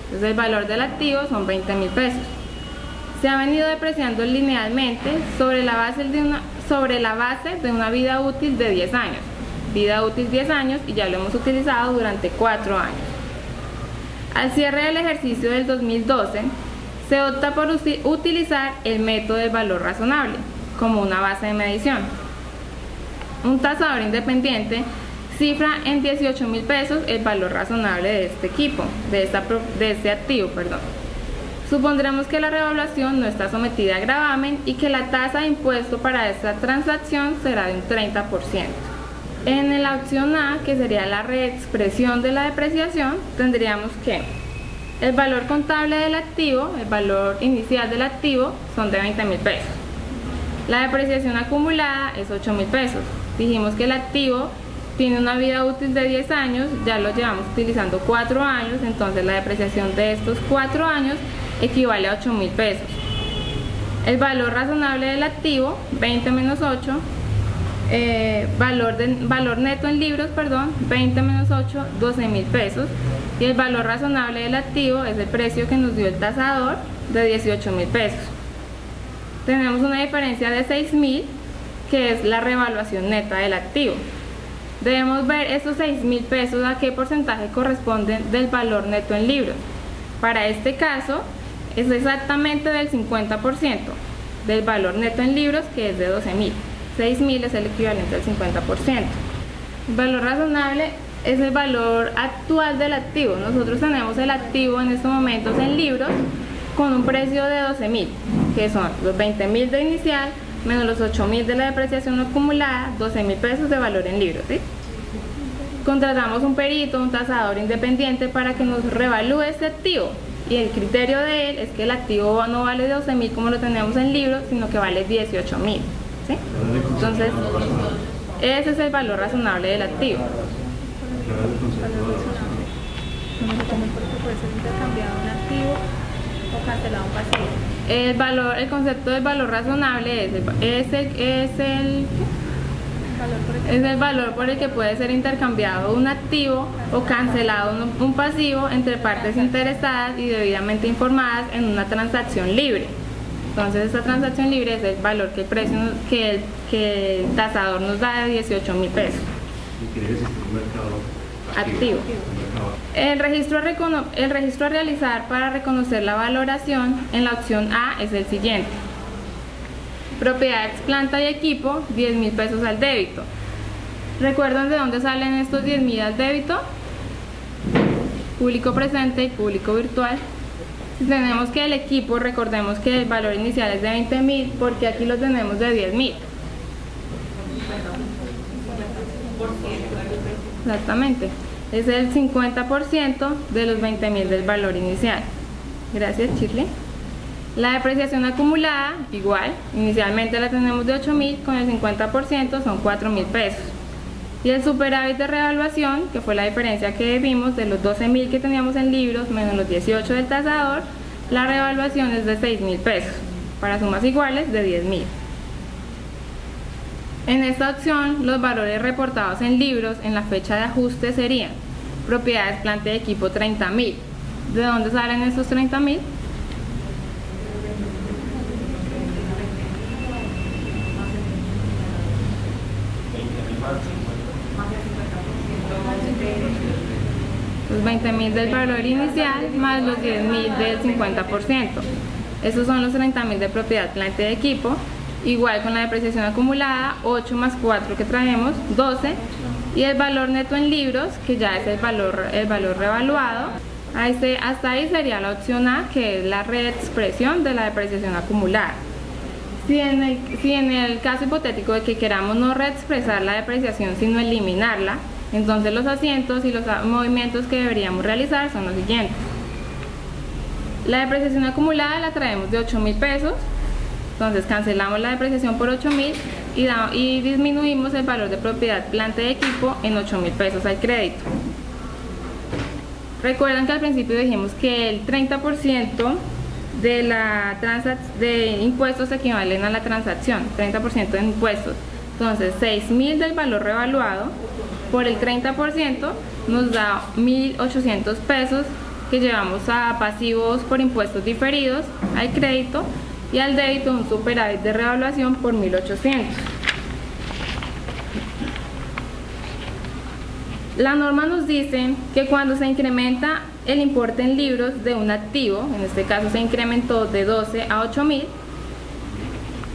Entonces el valor del activo son 20.000 pesos. Se ha venido depreciando linealmente sobre la base de una vida útil de 10 años. Vida útil 10 años y ya lo hemos utilizado durante 4 años. Al cierre del ejercicio del 2012, se opta por utilizar el método del valor razonable como una base de medición. Un tasador independiente cifra en 18.000 pesos el valor razonable de este equipo, de este activo. Supondremos que la revaluación no está sometida a gravamen y que la tasa de impuesto para esta transacción será de un 30%. En la opción A, que sería la reexpresión de la depreciación, tendríamos que el valor contable del activo, el valor inicial del activo, son de 20.000 pesos. La depreciación acumulada es 8.000 pesos. Dijimos que el activo tiene una vida útil de 10 años, ya lo llevamos utilizando 4 años, entonces la depreciación de estos 4 años equivale a 8.000 pesos. El valor razonable del activo, 20 menos 8, valor neto en libros, 20 menos 8, 12.000 pesos. Y el valor razonable del activo es el precio que nos dio el tasador, de 18.000 pesos. Tenemos una diferencia de 6.000, que es la revaluación neta del activo. Debemos ver esos 6.000 pesos a qué porcentaje corresponden del valor neto en libros. Para este caso, es exactamente del 50% del valor neto en libros, que es de 12.000. 6.000 es el equivalente al 50%. El valor razonable es el valor actual del activo. Nosotros tenemos el activo en estos momentos en libros con un precio de 12.000, que son los 20.000 de inicial menos los 8.000 de la depreciación acumulada, 12.000 pesos de valor en libros, ¿sí? Contratamos un perito, un tasador independiente para que nos revalúe este activo, y el criterio de él es que el activo no vale 12.000 como lo tenemos en libros, sino que vale 18.000, ¿sí? Entonces, ese es el valor razonable del activo. Puede ser intercambiado un activo o cancelado un pasivo. El concepto del valor razonable es el valor por el que puede ser intercambiado un activo o cancelado un pasivo entre partes interesadas y debidamente informadas en una transacción libre. Entonces, esta transacción libre es el valor que el tasador nos da de 18.000 pesos. Activo. El registro a realizar para reconocer la valoración en la opción A es el siguiente. Propiedades, planta y equipo, 10.000 pesos al débito. ¿Recuerdan de dónde salen estos 10.000 al débito? Público presente y público virtual. Si tenemos que el equipo, recordemos que el valor inicial es de 20.000, porque aquí lo tenemos de 10.000. Exactamente. Es el 50% de los 20.000 del valor inicial. Gracias, Shirley. La depreciación acumulada, igual, inicialmente la tenemos de 8.000, con el 50% son 4.000 pesos. Y el superávit de revaluación, que fue la diferencia que vimos de los 12.000 que teníamos en libros menos los 18 del tasador, la revaluación es de 6.000 pesos, para sumas iguales de 10.000. En esta opción, los valores reportados en libros en la fecha de ajuste serían propiedades, planta y equipo 30.000. ¿De dónde salen esos 30.000? Los 20.000 del valor inicial más los 10.000 del 50%. Esos son los 30.000 de propiedad, planta y equipo. Igual con la depreciación acumulada, 8 más 4 que traemos, 12. Y el valor neto en libros, que ya es el valor revaluado. Hasta ahí sería la opción A, que es la reexpresión de la depreciación acumulada. Si en el caso hipotético de que queramos no reexpresar la depreciación, sino eliminarla, entonces los asientos y los movimientos que deberíamos realizar son los siguientes. La depreciación acumulada la traemos de 8.000 pesos, entonces cancelamos la depreciación por 8.000 y disminuimos el valor de propiedad, planta y equipo en 8.000 pesos al crédito. Recuerdan que al principio dijimos que el 30% de impuestos equivalen a la transacción, 30% de impuestos. Entonces 6.000 del valor revaluado por el 30% nos da 1.800 pesos que llevamos a pasivos por impuestos diferidos, al crédito, y al débito un superávit de revaluación por 1.800. La norma nos dice que cuando se incrementa el importe en libros de un activo, en este caso se incrementó de 12 a 8.000,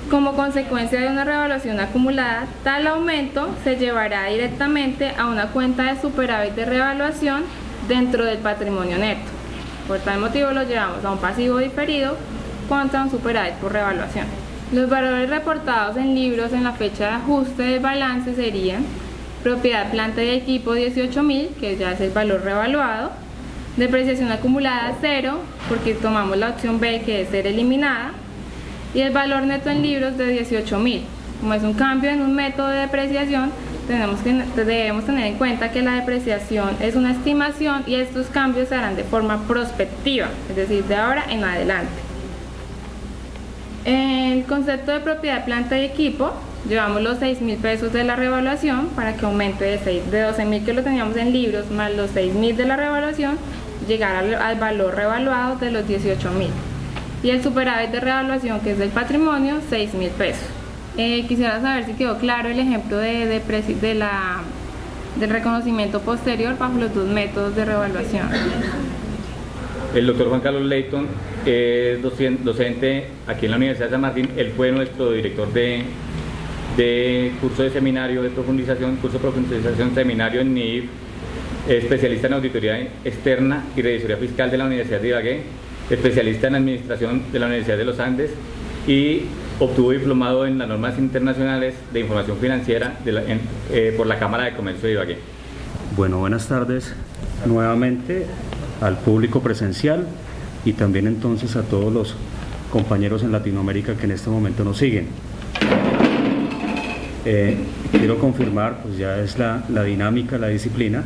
como consecuencia de una revaluación acumulada, tal aumento se llevará directamente a una cuenta de superávit de revaluación dentro del patrimonio neto. Por tal motivo lo llevamos a un pasivo diferido contra un superávit por revaluación. Los valores reportados en libros en la fecha de ajuste del balance serían propiedad, planta y equipo 18.000, que ya es el valor revaluado, depreciación acumulada 0, porque tomamos la opción B, que es ser eliminada, y el valor neto en libros de 18.000. Como es un cambio en un método de depreciación, debemos tener en cuenta que la depreciación es una estimación y estos cambios se harán de forma prospectiva, es decir, de ahora en adelante. El concepto de propiedad, planta y equipo, llevamos los 6.000 pesos de la revaluación para que aumente de 12.000 que lo teníamos en libros más los 6.000 de la revaluación, llegar al valor revaluado de los 18.000. Y el superávit de revaluación, que es del patrimonio, 6.000 pesos. Quisiera saber si quedó claro el ejemplo del reconocimiento posterior bajo los dos métodos de revaluación. El doctor Juan Carlos Leighton es docente aquí en la Universidad de San Martín. Él fue nuestro director de curso de seminario de profundización, seminario en NIIF, especialista en auditoría externa y revisoría fiscal de la Universidad de Ibagué, especialista en administración de la Universidad de los Andes y obtuvo diplomado en las normas internacionales de información financiera por la Cámara de Comercio de Ibagué. Bueno, buenas tardes nuevamente al público presencial y también entonces a todos los compañeros en Latinoamérica que en este momento nos siguen. Quiero confirmar, pues ya es la dinámica, la disciplina.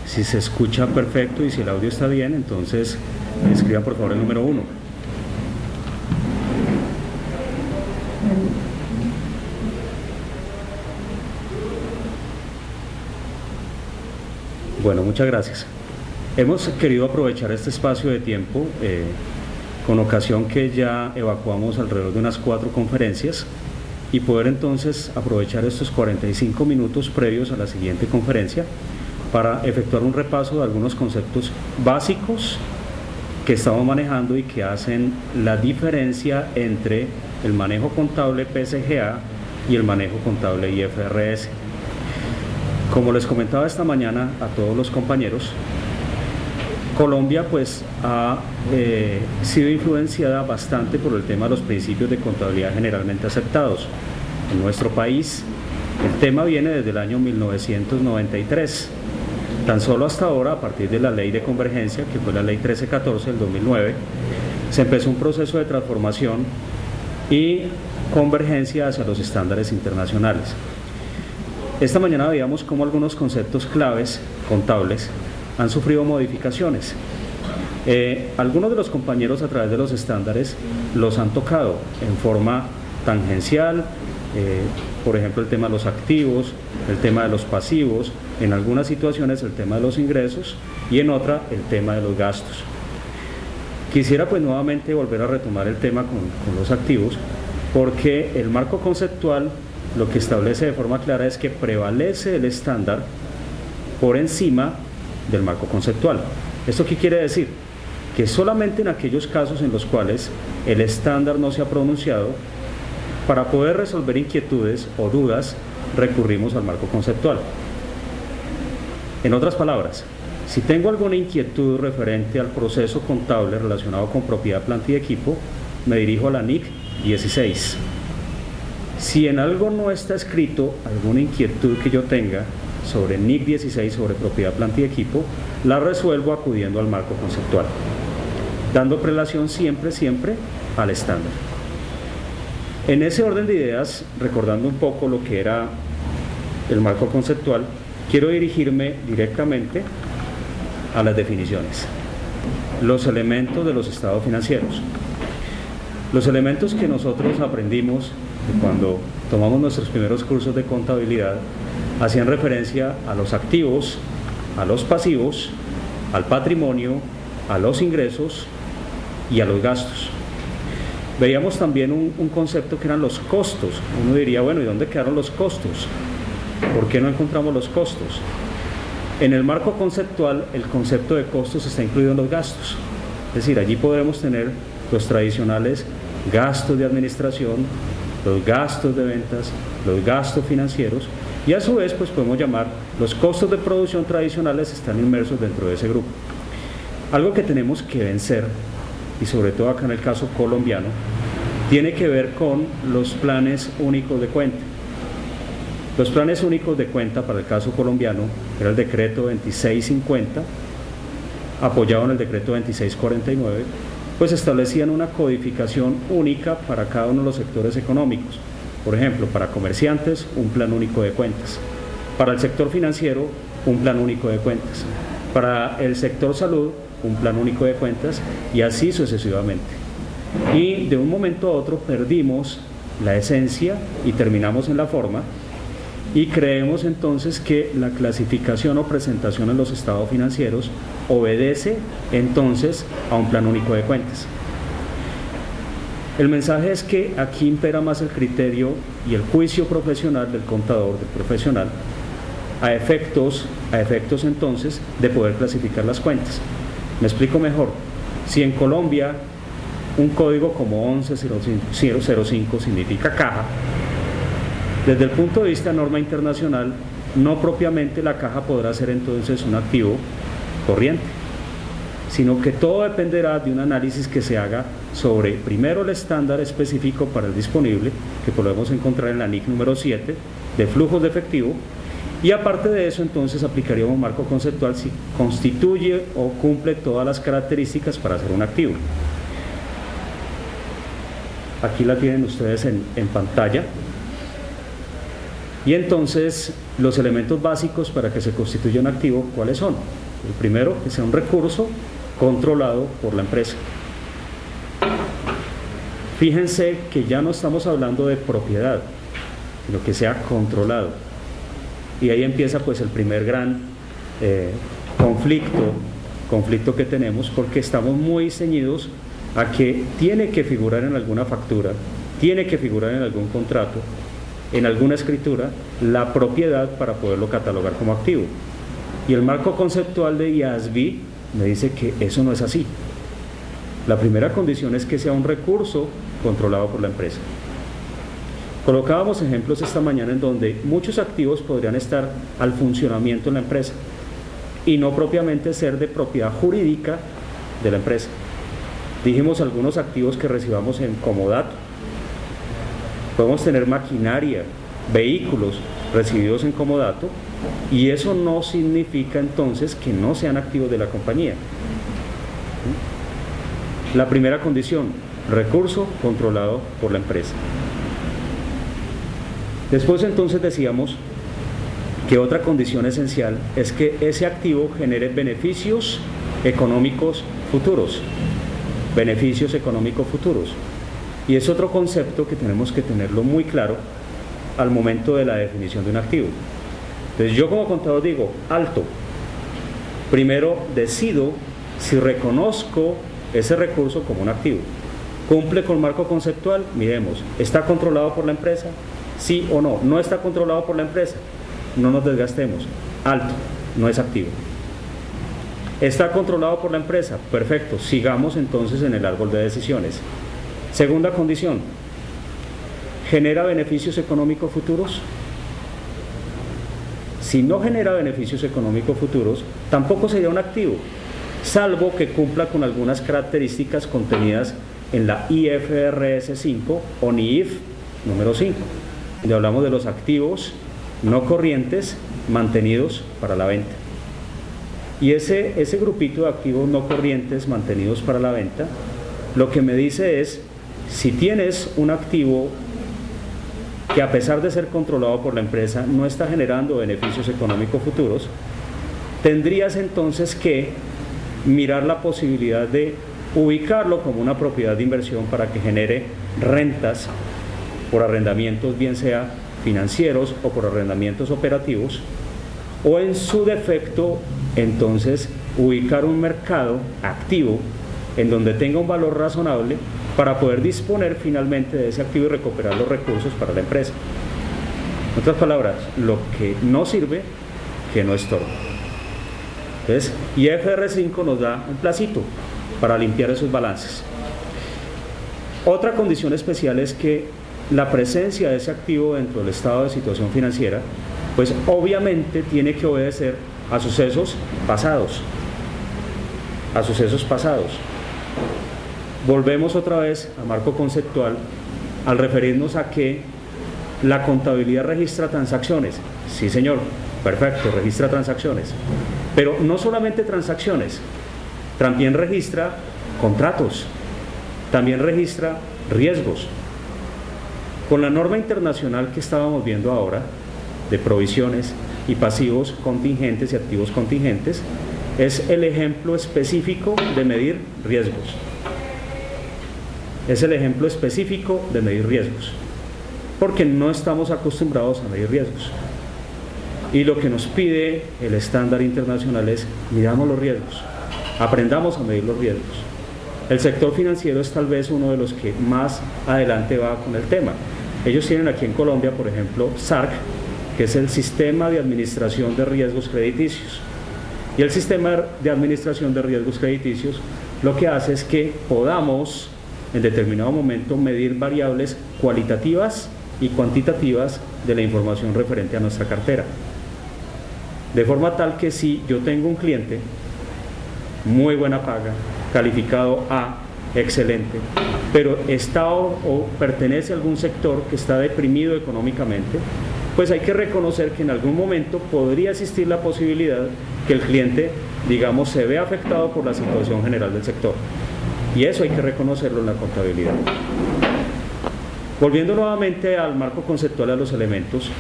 Si se escucha perfecto y si el audio está bien, entonces escriban por favor el número 1. Bueno, muchas gracias. Hemos querido aprovechar este espacio de tiempo con ocasión que ya evacuamos alrededor de unas 4 conferencias y poder entonces aprovechar estos 45 minutos previos a la siguiente conferencia para efectuar un repaso de algunos conceptos básicos que estamos manejando y que hacen la diferencia entre el manejo contable PSGA y el manejo contable IFRS. Como les comentaba esta mañana a todos los compañeros, Colombia pues ha sido influenciada bastante por el tema de los principios de contabilidad generalmente aceptados. En nuestro país el tema viene desde el año 1993. Tan solo hasta ahora, a partir de la ley de convergencia, que fue la ley 1314 del 2009, se empezó un proceso de transformación y convergencia hacia los estándares internacionales. Esta mañana veíamos cómo algunos conceptos claves contables han sufrido modificaciones. Algunos de los compañeros a través de los estándares los han tocado en forma tangencial, por ejemplo el tema de los activos, el tema de los pasivos, en algunas situaciones el tema de los ingresos y en otra el tema de los gastos. Quisiera pues nuevamente volver a retomar el tema con los activos, porque el marco conceptual lo que establece de forma clara es que prevalece el estándar por encima del marco conceptual. ¿Esto qué quiere decir? Que solamente en aquellos casos en los cuales el estándar no se ha pronunciado, para poder resolver inquietudes o dudas, recurrimos al marco conceptual. En otras palabras, si tengo alguna inquietud referente al proceso contable relacionado con propiedad, planta y equipo, me dirijo a la NIC 16. Si en algo no está escrito, alguna inquietud que yo tenga sobre NIC 16, sobre propiedad, planta y equipo, la resuelvo acudiendo al marco conceptual, dando prelación siempre al estándar. En ese orden de ideas, recordando un poco lo que era el marco conceptual, quiero dirigirme directamente a las definiciones. Los elementos de los estados financieros. Los elementos que nosotros aprendimos cuando tomamos nuestros primeros cursos de contabilidad hacían referencia a los activos, a los pasivos, al patrimonio, a los ingresos y a los gastos. Veíamos también un concepto que eran los costos. Uno diría, bueno, ¿y dónde quedaron los costos? ¿Por qué no encontramos los costos? En el marco conceptual, el concepto de costos está incluido en los gastos. Es decir, allí podremos tener los tradicionales gastos de administración, los gastos de ventas, los gastos financieros, y a su vez pues podemos llamar los costos de producción tradicionales, están inmersos dentro de ese grupo. Algo que tenemos que vencer, y sobre todo acá en el caso colombiano, tiene que ver con los planes únicos de cuenta. Los planes únicos de cuenta para el caso colombiano era el decreto 2650, apoyado en el decreto 2649, pues establecían una codificación única para cada uno de los sectores económicos. Por ejemplo, para comerciantes, un plan único de cuentas. Para el sector financiero, un plan único de cuentas. Para el sector salud, un plan único de cuentas, y así sucesivamente. Y de un momento a otro perdimos la esencia y terminamos en la forma, y creemos entonces que la clasificación o presentación en los estados financieros obedece entonces a un plan único de cuentas. El mensaje es que aquí impera más el criterio y el juicio profesional del contador, del profesional, a efectos entonces de poder clasificar las cuentas. Me explico mejor. Si en Colombia un código como 11005 significa caja, desde el punto de vista de norma internacional, no propiamente la caja podrá ser entonces un activo corriente, sino que todo dependerá de un análisis que se haga sobre, primero, el estándar específico para el disponible, que podemos encontrar en la NIC número 7, de flujos de efectivo, y aparte de eso entonces aplicaríamos un marco conceptual si constituye o cumple todas las características para ser un activo. Aquí la tienen ustedes en pantalla. Y entonces los elementos básicos para que se constituya un activo, ¿cuáles son? El primero, que sea un recurso controlado por la empresa. Fíjense que ya no estamos hablando de propiedad, sino que sea controlado. Y ahí empieza pues el primer gran conflicto que tenemos, porque estamos muy ceñidos a que tiene que figurar en alguna factura, tiene que figurar en algún contrato, en alguna escritura, la propiedad para poderlo catalogar como activo. Y el marco conceptual de IASB me dice que eso no es así. La primera condición es que sea un recurso controlado por la empresa. Colocábamos ejemplos esta mañana en donde muchos activos podrían estar al funcionamiento en la empresa y no propiamente ser de propiedad jurídica de la empresa. Dijimos algunos activos que recibamos en comodato. Podemos tener maquinaria, vehículos recibidos en comodato, y eso no significa entonces que no sean activos de la compañía. La primera condición, recurso controlado por la empresa. Después entonces decíamos que otra condición esencial es que ese activo genere beneficios económicos futuros. Beneficios económicos futuros. Y es otro concepto que tenemos que tenerlo muy claro al momento de la definición de un activo. Entonces yo como contador digo, alto. Primero decido si reconozco ese recurso como un activo. ¿Cumple con marco conceptual? Miremos, ¿está controlado por la empresa? ¿Sí o no? ¿No está controlado por la empresa? No nos desgastemos. Alto, no es activo. ¿Está controlado por la empresa? Perfecto, sigamos entonces en el árbol de decisiones. Segunda condición, ¿genera beneficios económicos futuros? Si no genera beneficios económicos futuros, tampoco sería un activo, salvo que cumpla con algunas características contenidas en la IFRS 5 o NIIF número 5, donde hablamos de los activos no corrientes mantenidos para la venta. Y ese grupito de activos no corrientes mantenidos para la venta, lo que me dice es, si tienes un activo que a pesar de ser controlado por la empresa no está generando beneficios económicos futuros, tendrías entonces que mirar la posibilidad de ubicarlo como una propiedad de inversión para que genere rentas por arrendamientos, bien sea financieros o por arrendamientos operativos, o en su defecto entonces ubicar un mercado activo en donde tenga un valor razonable para poder disponer finalmente de ese activo y recuperar los recursos para la empresa. En otras palabras, lo que no sirve, que no estorba. Entonces, IFRS 5 nos da un placito para limpiar esos balances. Otra condición especial es que la presencia de ese activo dentro del estado de situación financiera, pues obviamente tiene que obedecer a sucesos pasados. A sucesos pasados. Volvemos otra vez a marco conceptual al referirnos a que la contabilidad registra transacciones. Sí, señor, perfecto, registra transacciones. Pero no solamente transacciones, también registra contratos, también registra riesgos. Con la norma internacional que estábamos viendo ahora, de provisiones y pasivos contingentes y activos contingentes, es el ejemplo específico de medir riesgos. Es el ejemplo específico de medir riesgos, porque no estamos acostumbrados a medir riesgos. Y lo que nos pide el estándar internacional es midamos los riesgos, aprendamos a medir los riesgos. El sector financiero es tal vez uno de los que más adelante va con el tema. Ellos tienen aquí en Colombia, por ejemplo, SARC, que es el Sistema de Administración de Riesgos Crediticios. Y el Sistema de Administración de Riesgos Crediticios lo que hace es que podamos en determinado momento medir variables cualitativas y cuantitativas de la información referente a nuestra cartera. De forma tal que si yo tengo un cliente, muy buena paga, calificado A, excelente, pero está o pertenece a algún sector que está deprimido económicamente, pues hay que reconocer que en algún momento podría existir la posibilidad que el cliente, digamos, se vea afectado por la situación general del sector. Y eso hay que reconocerlo en la contabilidad. Volviendo nuevamente al marco conceptual de los elementos,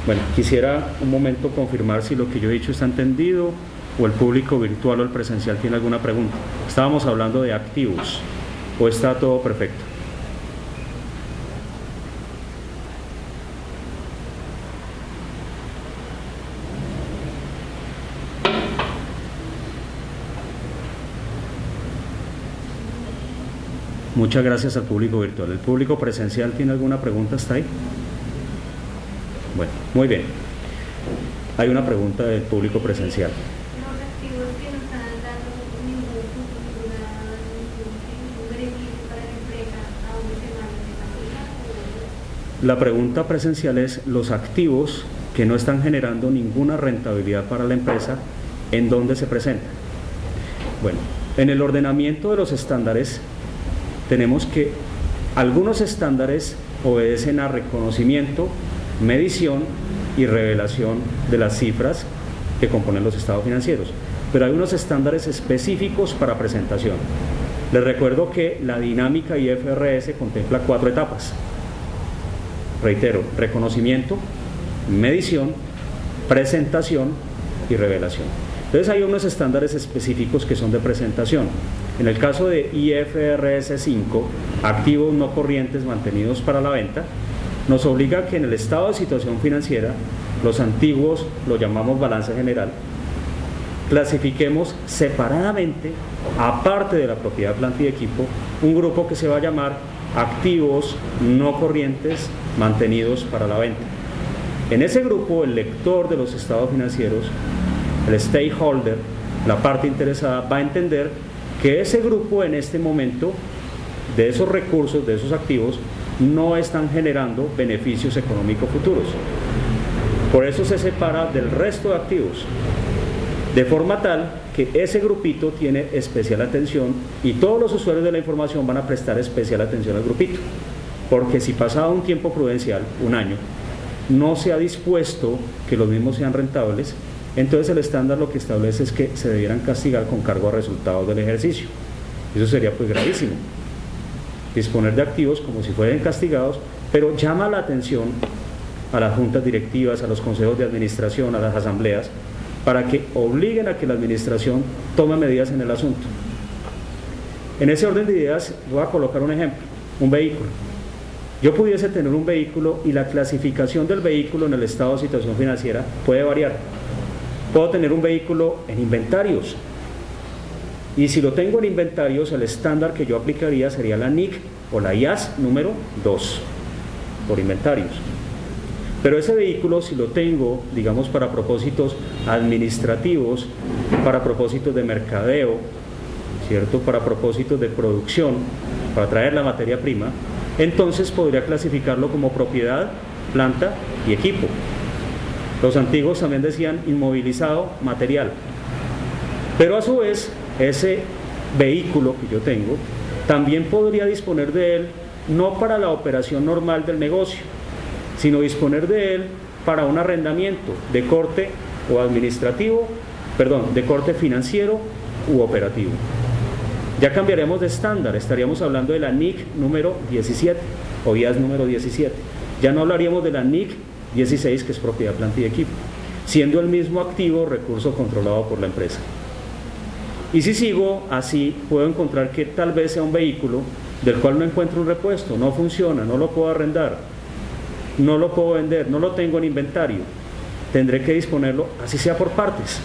bueno, quisiera un momento confirmar si lo que yo he dicho está entendido o el público virtual o el presencial tiene alguna pregunta. Estábamos hablando de activos, ¿o está todo perfecto? Muchas gracias al público virtual. ¿El público presencial tiene alguna pregunta hasta ahí? Bueno, muy bien. Hay una pregunta del público presencial. Los activos que no están dando ningún beneficio para la empresa, ¿a dónde se van a La pregunta presencial es: los activos que no están generando ninguna rentabilidad para la empresa, ¿en dónde se presentan? Bueno, en el ordenamiento de los estándares tenemos que algunos estándares obedecen a reconocimiento, medición y revelación de las cifras que componen los estados financieros, pero hay unos estándares específicos para presentación. Les recuerdo que la dinámica IFRS contempla 4 etapas. Reitero: reconocimiento, medición, presentación y revelación. Entonces hay unos estándares específicos que son de presentación. En el caso de IFRS 5, activos no corrientes mantenidos para la venta, nos obliga a que en el estado de situación financiera, los antiguos lo llamamos balance general, clasifiquemos separadamente, aparte de la propiedad, planta y equipo, un grupo que se va a llamar activos no corrientes mantenidos para la venta. En ese grupo, el lector de los estados financieros, el stakeholder, la parte interesada, va a entender que ese grupo en este momento, de esos recursos, de esos activos, no están generando beneficios económicos futuros. Por eso se separa del resto de activos, de forma tal que ese grupito tiene especial atención y todos los usuarios de la información van a prestar especial atención al grupito, porque si pasado un tiempo prudencial, un año, no se ha dispuesto que los mismos sean rentables, entonces el estándar lo que establece es que se debieran castigar con cargo a resultados del ejercicio. Eso sería pues gravísimo, disponer de activos como si fueran castigados, pero llama la atención a las juntas directivas, a los consejos de administración, a las asambleas, para que obliguen a que la administración tome medidas en el asunto. En ese orden de ideas voy a colocar un ejemplo: un vehículo. Yo pudiese tener un vehículo y la clasificación del vehículo en el estado de situación financiera puede variar. Puedo tener un vehículo en inventarios, y si lo tengo en inventarios, el estándar que yo aplicaría sería la NIC o la IAS número 2 por inventarios. Pero ese vehículo, si lo tengo, digamos, para propósitos administrativos, para propósitos de mercadeo, ¿cierto?, para propósitos de producción, para traer la materia prima, entonces podría clasificarlo como propiedad, planta y equipo. Los antiguos también decían inmovilizado material. Pero a su vez, ese vehículo que yo tengo, también podría disponer de él no para la operación normal del negocio, sino disponer de él para un arrendamiento de corte o administrativo, de corte financiero u operativo. Ya cambiaremos de estándar, estaríamos hablando de la NIC número 17 o IAS número 17. Ya no hablaríamos de la NIC 16, que es propiedad, planta y equipo, siendo el mismo activo recurso controlado por la empresa. Y si sigo así, puedo encontrar que tal vez sea un vehículo del cual no encuentro un repuesto, no funciona, no lo puedo arrendar, no lo puedo vender, no lo tengo en inventario. Tendré que disponerlo, así sea por partes.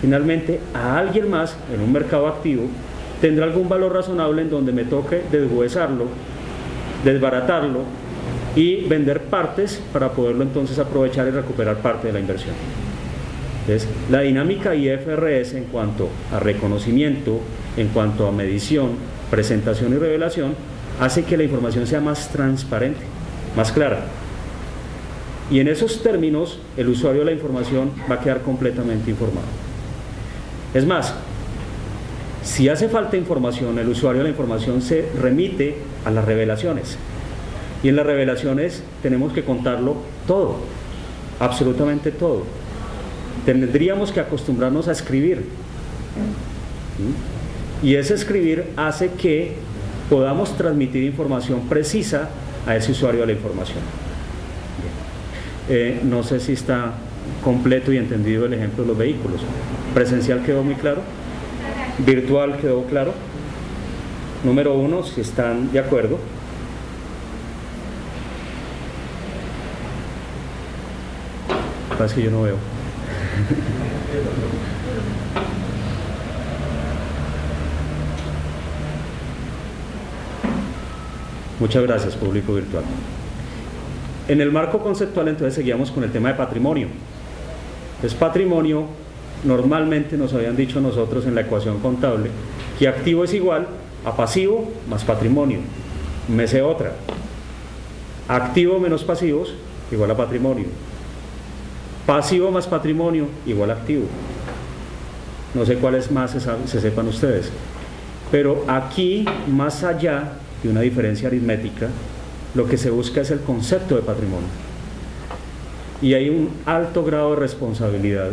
Finalmente, a alguien más en un mercado activo tendrá algún valor razonable en donde me toque deshuesarlo, desbaratarlo y vender partes para poderlo entonces aprovechar y recuperar parte de la inversión. Entonces, la dinámica IFRS en cuanto a reconocimiento, en cuanto a medición, presentación y revelación, hace que la información sea más transparente, más clara. Y en esos términos, el usuario de la información va a quedar completamente informado. Es más, si hace falta información, el usuario de la información se remite a las revelaciones. Y en las revelaciones tenemos que contarlo todo, absolutamente todo. Tendríamos que acostumbrarnos a escribir. Y ese escribir hace que podamos transmitir información precisa a ese usuario de la información. No sé si está completo y entendido el ejemplo de los vehículos. ¿Presencial quedó muy claro? ¿Virtual quedó claro? Número 1, si están de acuerdo. Pasa que yo no veo. Muchas gracias, público virtual. En el marco conceptual, entonces, seguíamos con el tema de patrimonio. Entonces, patrimonio, normalmente nos habían dicho nosotros en la ecuación contable que activo es igual a pasivo más patrimonio. Me sé otra. activo menos pasivos igual a patrimonio. Pasivo más patrimonio igual a activo. No sé cuáles más se sepan ustedes. Pero aquí, más allá de una diferencia aritmética, lo que se busca es el concepto de patrimonio. Y hay un alto grado de responsabilidad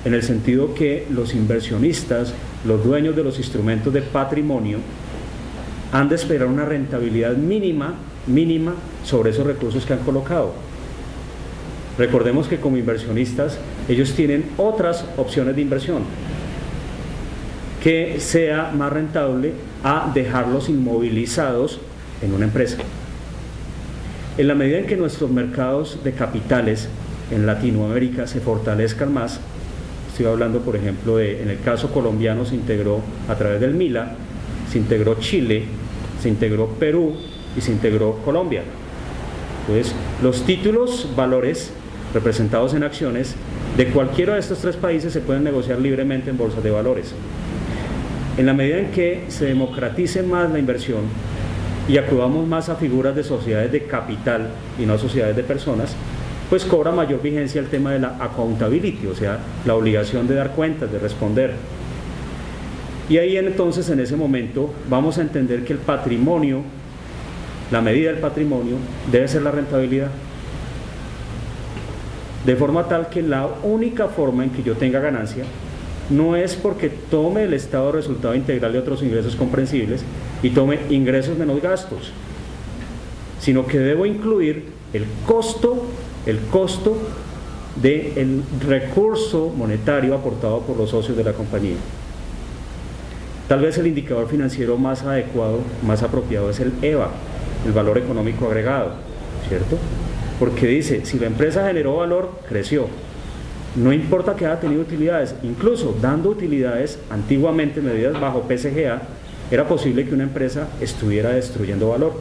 en el sentido que los inversionistas, los dueños de los instrumentos de patrimonio, han de esperar una rentabilidad mínima sobre esos recursos que han colocado. Recordemos que como inversionistas ellos tienen otras opciones de inversión que sea más rentable a dejarlos inmovilizados en una empresa. En la medida en que nuestros mercados de capitales en Latinoamérica se fortalezcan más, estoy hablando por ejemplo en el caso colombiano se integró a través del MILA, se integró Chile, se integró Perú y se integró Colombia. Entonces, los títulos valores representados en acciones de cualquiera de estos tres países se pueden negociar libremente en bolsas de valores. En la medida en que se democratice más la inversión y acudamos más a figuras de sociedades de capital y no a sociedades de personas, pues cobra mayor vigencia el tema de la accountability, o sea, la obligación de dar cuentas, de responder. Y ahí entonces, en ese momento, vamos a entender que el patrimonio, la medida del patrimonio, debe ser la rentabilidad. De forma tal que la única forma en que yo tenga ganancia no es porque tome el estado de resultado integral de otros ingresos comprensibles y tome ingresos menos gastos, sino que debo incluir el costo del recurso monetario aportado por los socios de la compañía. Tal vez el indicador financiero más adecuado, más apropiado es el EVA, el valor económico agregado, ¿cierto? Porque dice, si la empresa generó valor, creció. No importa que haya tenido utilidades, incluso dando utilidades antiguamente medidas bajo PCGA, era posible que una empresa estuviera destruyendo valor.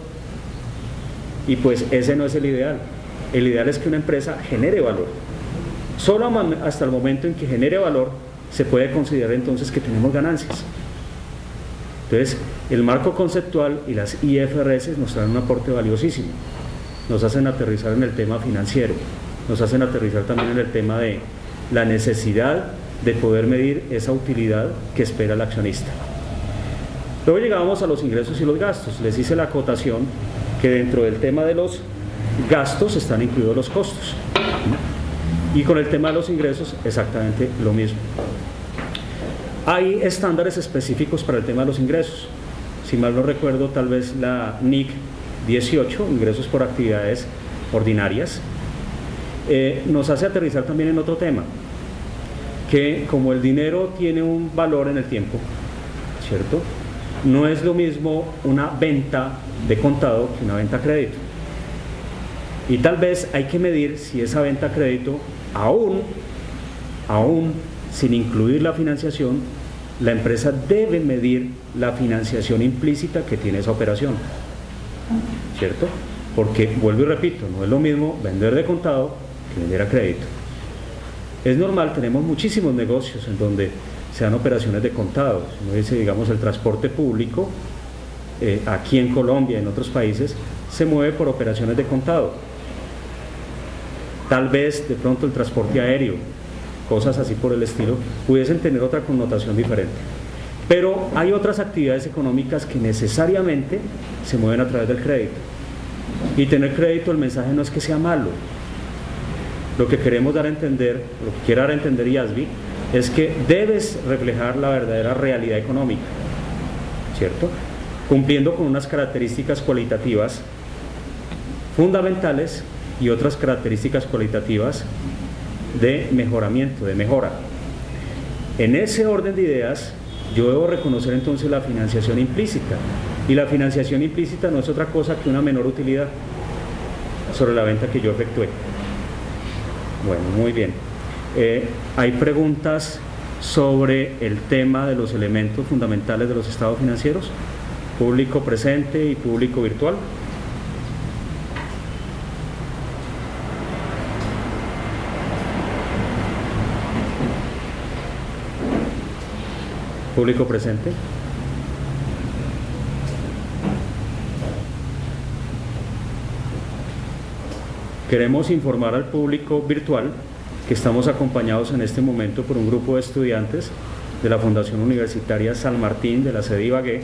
Y pues ese no es el ideal. El ideal es que una empresa genere valor. Solo hasta el momento en que genere valor se puede considerar entonces que tenemos ganancias. Entonces, el marco conceptual y las IFRS nos traen un aporte valiosísimo. Nos hacen aterrizar en el tema financiero, nos hacen aterrizar también en el tema de la necesidad de poder medir esa utilidad que espera el accionista. Luego llegábamos a los ingresos y los gastos. Les hice la acotación que dentro del tema de los gastos están incluidos los costos. Y con el tema de los ingresos, exactamente lo mismo. Hay estándares específicos para el tema de los ingresos. Si mal no recuerdo, tal vez la NIC 18, ingresos por actividades ordinarias, nos hace aterrizar también en otro tema, que como el dinero tiene un valor en el tiempo, ¿cierto? No es lo mismo una venta de contado que una venta a crédito. Y tal vez hay que medir si esa venta a crédito, aún sin incluir la financiación, la empresa debe medir la financiación implícita que tiene esa operación, ¿cierto? Porque, vuelvo y repito, no es lo mismo vender de contado que vender a crédito. Es normal, tenemos muchísimos negocios en donde se dan operaciones de contado. Como dice, digamos, el transporte público, aquí en Colombia y en otros países, se mueve por operaciones de contado. Tal vez, de pronto, el transporte aéreo, cosas así por el estilo, pudiesen tener otra connotación diferente. Pero hay otras actividades económicas que necesariamente se mueven a través del crédito. Y tener crédito, el mensaje no es que sea malo. Lo que queremos dar a entender, lo que quiere dar a entender IASBI, es que debes reflejar la verdadera realidad económica, ¿cierto? Cumpliendo con unas características cualitativas fundamentales y otras características cualitativas de mejoramiento, de mejora. En ese orden de ideas, yo debo reconocer entonces la financiación implícita, y la financiación implícita no es otra cosa que una menor utilidad sobre la venta que yo efectué. Bueno, muy bien. Hay preguntas sobre el tema de los elementos fundamentales de los estados financieros, público presente y público virtual. Público presente. queremos informar al público virtual que estamos acompañados en este momento por un grupo de estudiantes de la Fundación Universitaria San Martín de la sede Ibagué.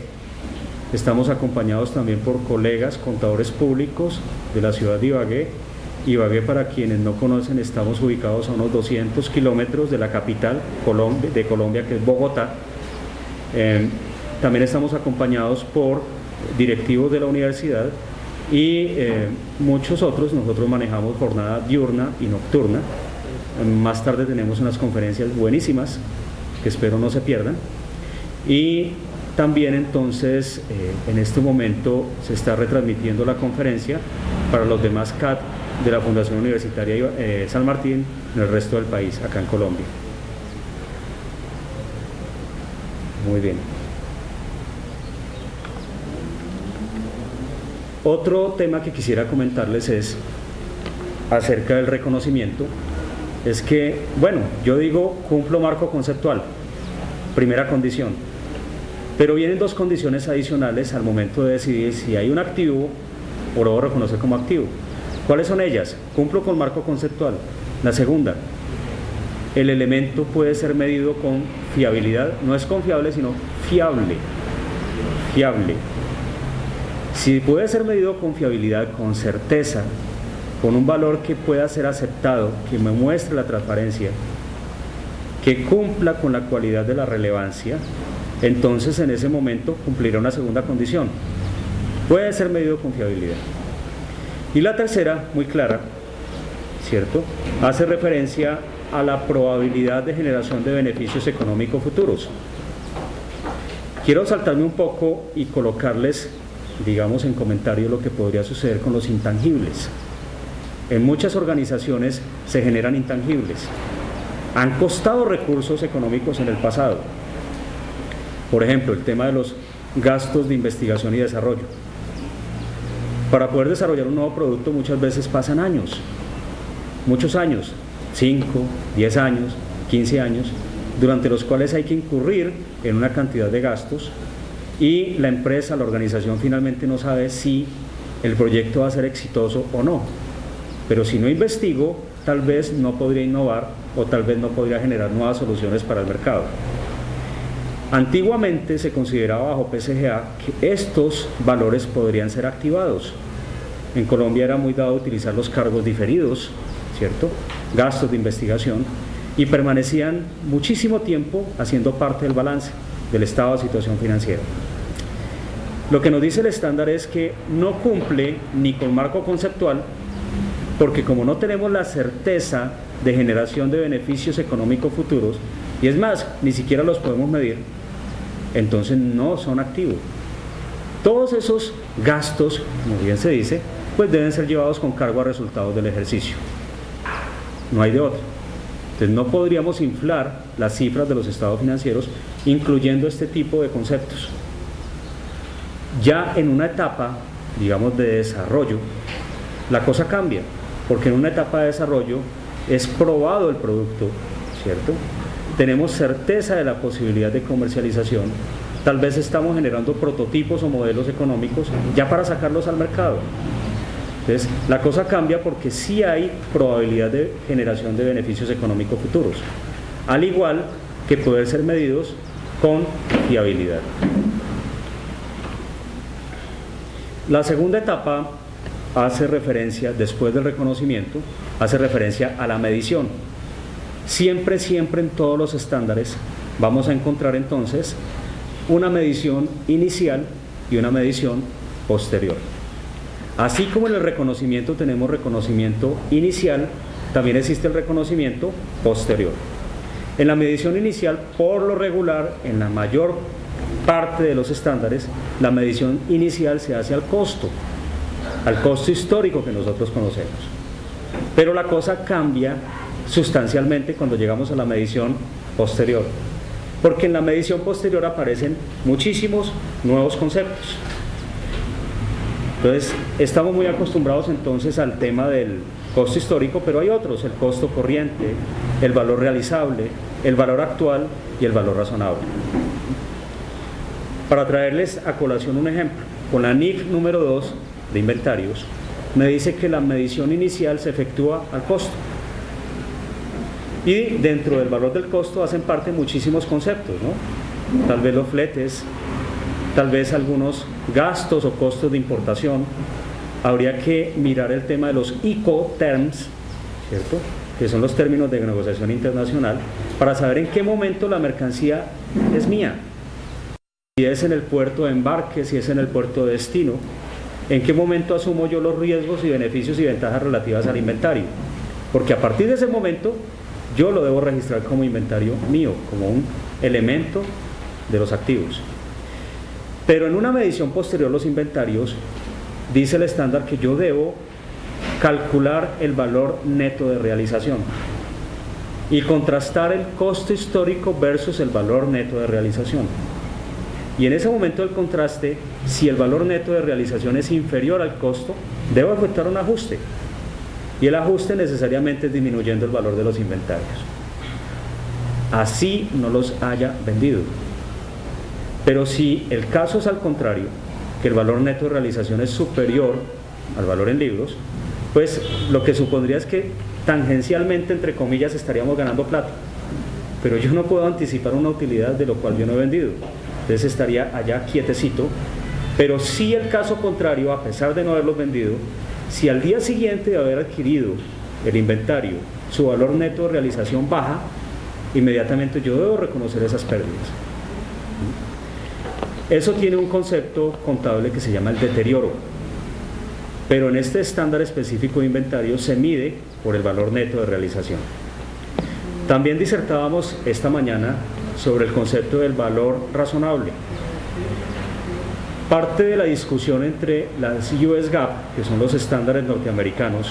Estamos acompañados también por colegas contadores públicos de la ciudad de Ibagué. Ibagué, para quienes no conocen, estamos ubicados a unos 200 kilómetros de la capital de Colombia, que es Bogotá. También estamos acompañados por directivos de la universidad y muchos otros. Nosotros manejamos jornada diurna y nocturna. Más tarde tenemos unas conferencias buenísimas que espero no se pierdan. Y también entonces en este momento se está retransmitiendo la conferencia para los demás CAT de la Fundación Universitaria San Martín en el resto del país, acá en Colombia. Muy bien. Otro tema que quisiera comentarles es acerca del reconocimiento. Es que, bueno, yo digo cumplo marco conceptual, primera condición, pero vienen dos condiciones adicionales al momento de decidir si hay un activo o lo debo reconocer como activo. ¿Cuáles son ellas? Cumplo con marco conceptual. La segunda, el elemento puede ser medido con fiabilidad, no es confiable sino fiable. Fiable. Si puede ser medido con fiabilidad, con certeza, con un valor que pueda ser aceptado, que me muestre la transparencia, que cumpla con la cualidad de la relevancia, entonces en ese momento cumplirá una segunda condición. Puede ser medido con fiabilidad. Y la tercera, muy clara, ¿cierto?, hace referencia a la probabilidad de generación de beneficios económicos futuros. Quiero saltarme un poco y colocarles, digamos, en comentario lo que podría suceder con los intangibles. En muchas organizaciones se generan intangibles. Han costado recursos económicos en el pasado. Por ejemplo, el tema de los gastos de investigación y desarrollo. Para poder desarrollar un nuevo producto muchas veces pasan años, muchos años, 5, 10 años, 15 años, durante los cuales hay que incurrir en una cantidad de gastos y la empresa, la organización finalmente no sabe si el proyecto va a ser exitoso o no. Pero si no investigo, tal vez no podría innovar o tal vez no podría generar nuevas soluciones para el mercado. Antiguamente se consideraba bajo PCGA que estos valores podrían ser activados. En Colombia era muy dado utilizar los cargos diferidos, ¿cierto?, gastos de investigación, y permanecían muchísimo tiempo haciendo parte del balance del estado de situación financiera. Lo que nos dice el estándar es que no cumple ni con marco conceptual, porque como no tenemos la certeza de generación de beneficios económicos futuros, y es más, ni siquiera los podemos medir, entonces no son activos. Todos esos gastos, como bien se dice, pues deben ser llevados con cargo a resultados del ejercicio. No hay de otro. Entonces no podríamos inflar las cifras de los estados financieros incluyendo este tipo de conceptos. Ya en una etapa, digamos, de desarrollo, la cosa cambia, porque en una etapa de desarrollo es probado el producto, ¿cierto? Tenemos certeza de la posibilidad de comercialización, tal vez estamos generando prototipos o modelos económicos ya para sacarlos al mercado. Entonces, la cosa cambia porque sí hay probabilidad de generación de beneficios económicos futuros, al igual que poder ser medidos con fiabilidad. La segunda etapa hace referencia, después del reconocimiento, hace referencia a la medición. Siempre en todos los estándares vamos a encontrar entonces una medición inicial y una medición posterior. Así como en el reconocimiento tenemos reconocimiento inicial, también existe el reconocimiento posterior. En la medición inicial, por lo regular, en la mayor parte de los estándares, la medición inicial se hace al costo histórico que nosotros conocemos. Pero la cosa cambia sustancialmente cuando llegamos a la medición posterior, porque en la medición posterior aparecen muchísimos nuevos conceptos. Entonces, estamos muy acostumbrados entonces al tema del costo histórico, pero hay otros: el costo corriente, el valor realizable, el valor actual y el valor razonable. Para traerles a colación un ejemplo, con la NIC número 2 de inventarios, me dice que la medición inicial se efectúa al costo. Y dentro del valor del costo hacen parte muchísimos conceptos, ¿no? Tal vez los fletes, tal vez algunos gastos o costos de importación. Habría que mirar el tema de los Incoterms, ¿cierto?, que son los términos de negociación internacional, para saber en qué momento la mercancía es mía. Si es en el puerto de embarque, si es en el puerto de destino, en qué momento asumo yo los riesgos y beneficios y ventajas relativas al inventario. Porque a partir de ese momento yo lo debo registrar como inventario mío, como un elemento de los activos. Pero en una medición posterior a los inventarios, dice el estándar que yo debo calcular el valor neto de realización y contrastar el costo histórico versus el valor neto de realización. Y en ese momento del contraste, si el valor neto de realización es inferior al costo, debo efectuar un ajuste. Y el ajuste necesariamente es disminuyendo el valor de los inventarios. Así no los haya vendido. Pero si el caso es al contrario, que el valor neto de realización es superior al valor en libros, pues lo que supondría es que tangencialmente, entre comillas, estaríamos ganando plata. Pero yo no puedo anticipar una utilidad de lo cual yo no he vendido. Entonces estaría allá quietecito. Pero si el caso contrario, a pesar de no haberlos vendido, si al día siguiente de haber adquirido el inventario, su valor neto de realización baja, inmediatamente yo debo reconocer esas pérdidas. Eso tiene un concepto contable que se llama el deterioro, pero en este estándar específico de inventario se mide por el valor neto de realización. También disertábamos esta mañana sobre el concepto del valor razonable. Parte de la discusión entre las US GAAP, que son los estándares norteamericanos,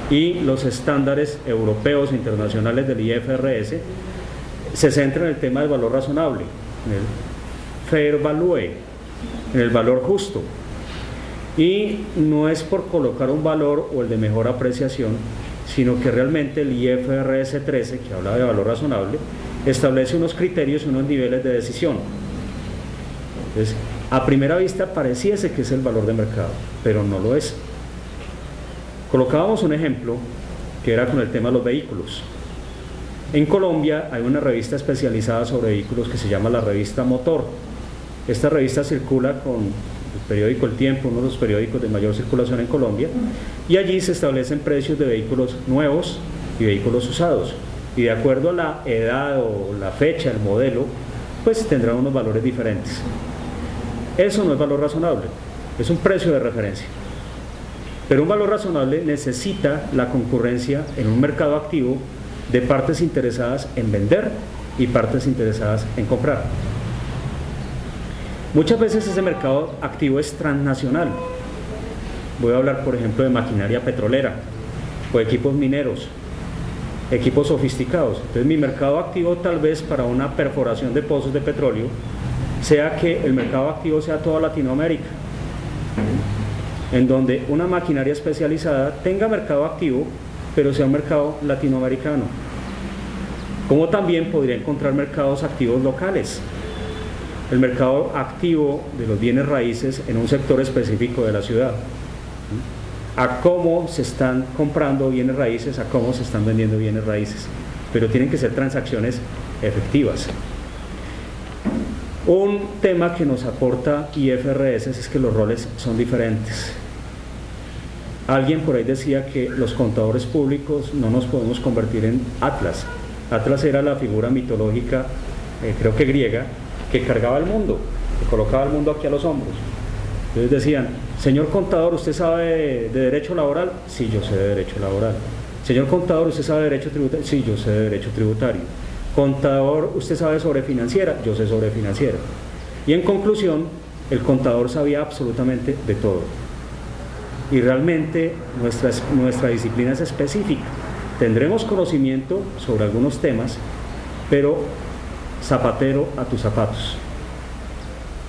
y los estándares europeos e internacionales del IFRS, se centra en el tema del valor razonable, en el fair value, en el valor justo. Y no es por colocar un valor o el de mejor apreciación, sino que realmente el IFRS 13, que habla de valor razonable, establece unos criterios, unos niveles de decisión. Entonces, a primera vista pareciese que es el valor de mercado, pero no lo es. Colocábamos un ejemplo que era con el tema de los vehículos. En Colombia hay una revista especializada sobre vehículos que se llama la revista Motor. Esta revista circula con el periódico El Tiempo, uno de los periódicos de mayor circulación en Colombia, y allí se establecen precios de vehículos nuevos y vehículos usados, y de acuerdo a la edad o la fecha, el modelo, pues tendrán unos valores diferentes. Eso no es valor razonable, es un precio de referencia. Pero un valor razonable necesita la concurrencia en un mercado activo de partes interesadas en vender y partes interesadas en comprar. Muchas veces ese mercado activo es transnacional. Voy a hablar, por ejemplo, de maquinaria petrolera o equipos mineros, equipos sofisticados. Entonces mi mercado activo tal vez para una perforación de pozos de petróleo sea que el mercado activo sea toda Latinoamérica, en donde una maquinaria especializada tenga mercado activo, pero sea un mercado latinoamericano. Como también podría encontrar mercados activos locales. El mercado activo de los bienes raíces en un sector específico de la ciudad. A cómo se están comprando bienes raíces, a cómo se están vendiendo bienes raíces. Pero tienen que ser transacciones efectivas. Un tema que nos aporta IFRS es que los roles son diferentes. Alguien por ahí decía que los contadores públicos no nos podemos convertir en Atlas. Atlas era la figura mitológica, creo que griega, que cargaba el mundo, que colocaba el mundo aquí a los hombros. Entonces decían, señor contador, ¿usted sabe de derecho laboral? Sí, yo sé de derecho laboral. Señor contador, ¿usted sabe de derecho tributario? Sí, yo sé de derecho tributario. Contador, ¿usted sabe sobre financiera? Yo sé sobre financiera. Y en conclusión, el contador sabía absolutamente de todo. Y realmente nuestra disciplina es específica. Tendremos conocimiento sobre algunos temas, pero zapatero a tus zapatos.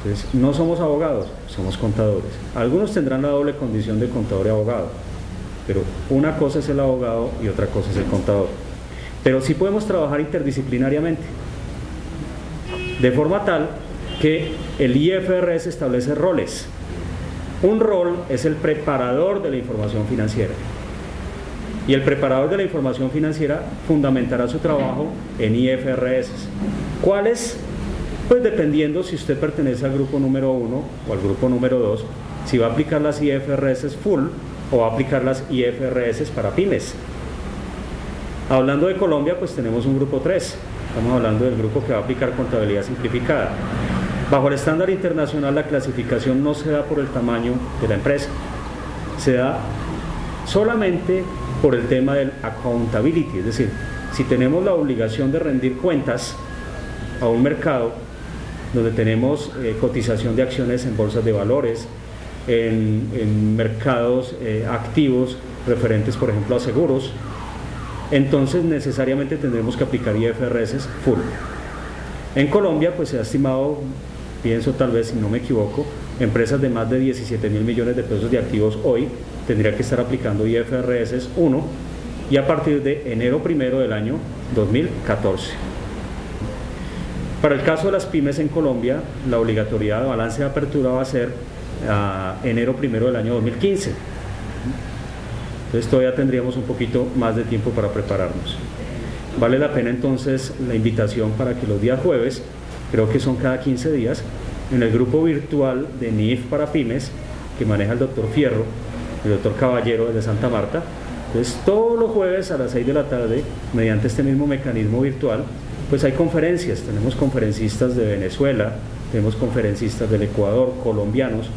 Entonces, no somos abogados, somos contadores. Algunos tendrán la doble condición de contador y abogado, pero una cosa es el abogado y otra cosa es el contador. Pero sí podemos trabajar interdisciplinariamente, de forma tal que el IFRS establece roles. Un rol es el preparador de la información financiera. Y el preparador de la información financiera fundamentará su trabajo en IFRS. ¿Cuáles? Pues dependiendo si usted pertenece al grupo número 1 o al grupo número 2, si va a aplicar las IFRS full o va a aplicar las IFRS para pymes. Hablando de Colombia, pues tenemos un grupo 3. Estamos hablando del grupo que va a aplicar contabilidad simplificada. Bajo el estándar internacional, la clasificación no se da por el tamaño de la empresa, se da solamente por el tema del accountability, es decir, si tenemos la obligación de rendir cuentas a un mercado donde tenemos cotización de acciones en bolsas de valores, en mercados activos referentes, por ejemplo, a seguros, entonces necesariamente tendremos que aplicar IFRS full. En Colombia, pues se ha estimado, pienso tal vez, si no me equivoco, empresas de más de 17.000 millones de pesos de activos hoy tendría que estar aplicando IFRS 1 y a partir de enero 1 del año 2014. Para el caso de las pymes en Colombia, la obligatoriedad de balance de apertura va a ser a enero 1 del año 2015. Entonces todavía tendríamos un poquito más de tiempo para prepararnos. Vale la pena entonces la invitación para que los días jueves, creo que son cada 15 días, en el grupo virtual de NIF para pymes, que maneja el doctor Fierro, el doctor Caballero desde Santa Marta, entonces todos los jueves a las 6 de la tarde, mediante este mismo mecanismo virtual, pues hay conferencias, tenemos conferencistas de Venezuela, tenemos conferencistas del Ecuador, colombianos,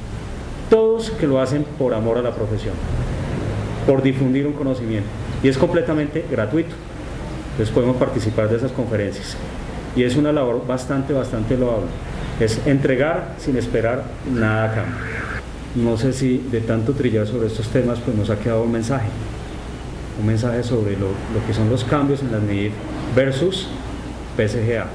todos que lo hacen por amor a la profesión, por difundir un conocimiento, y es completamente gratuito. Entonces podemos participar de esas conferencias y es una labor bastante loable, es entregar sin esperar nada a cambio. No sé si de tanto trillar sobre estos temas pues nos ha quedado un mensaje sobre lo que son los cambios en las NIF versus PSGA.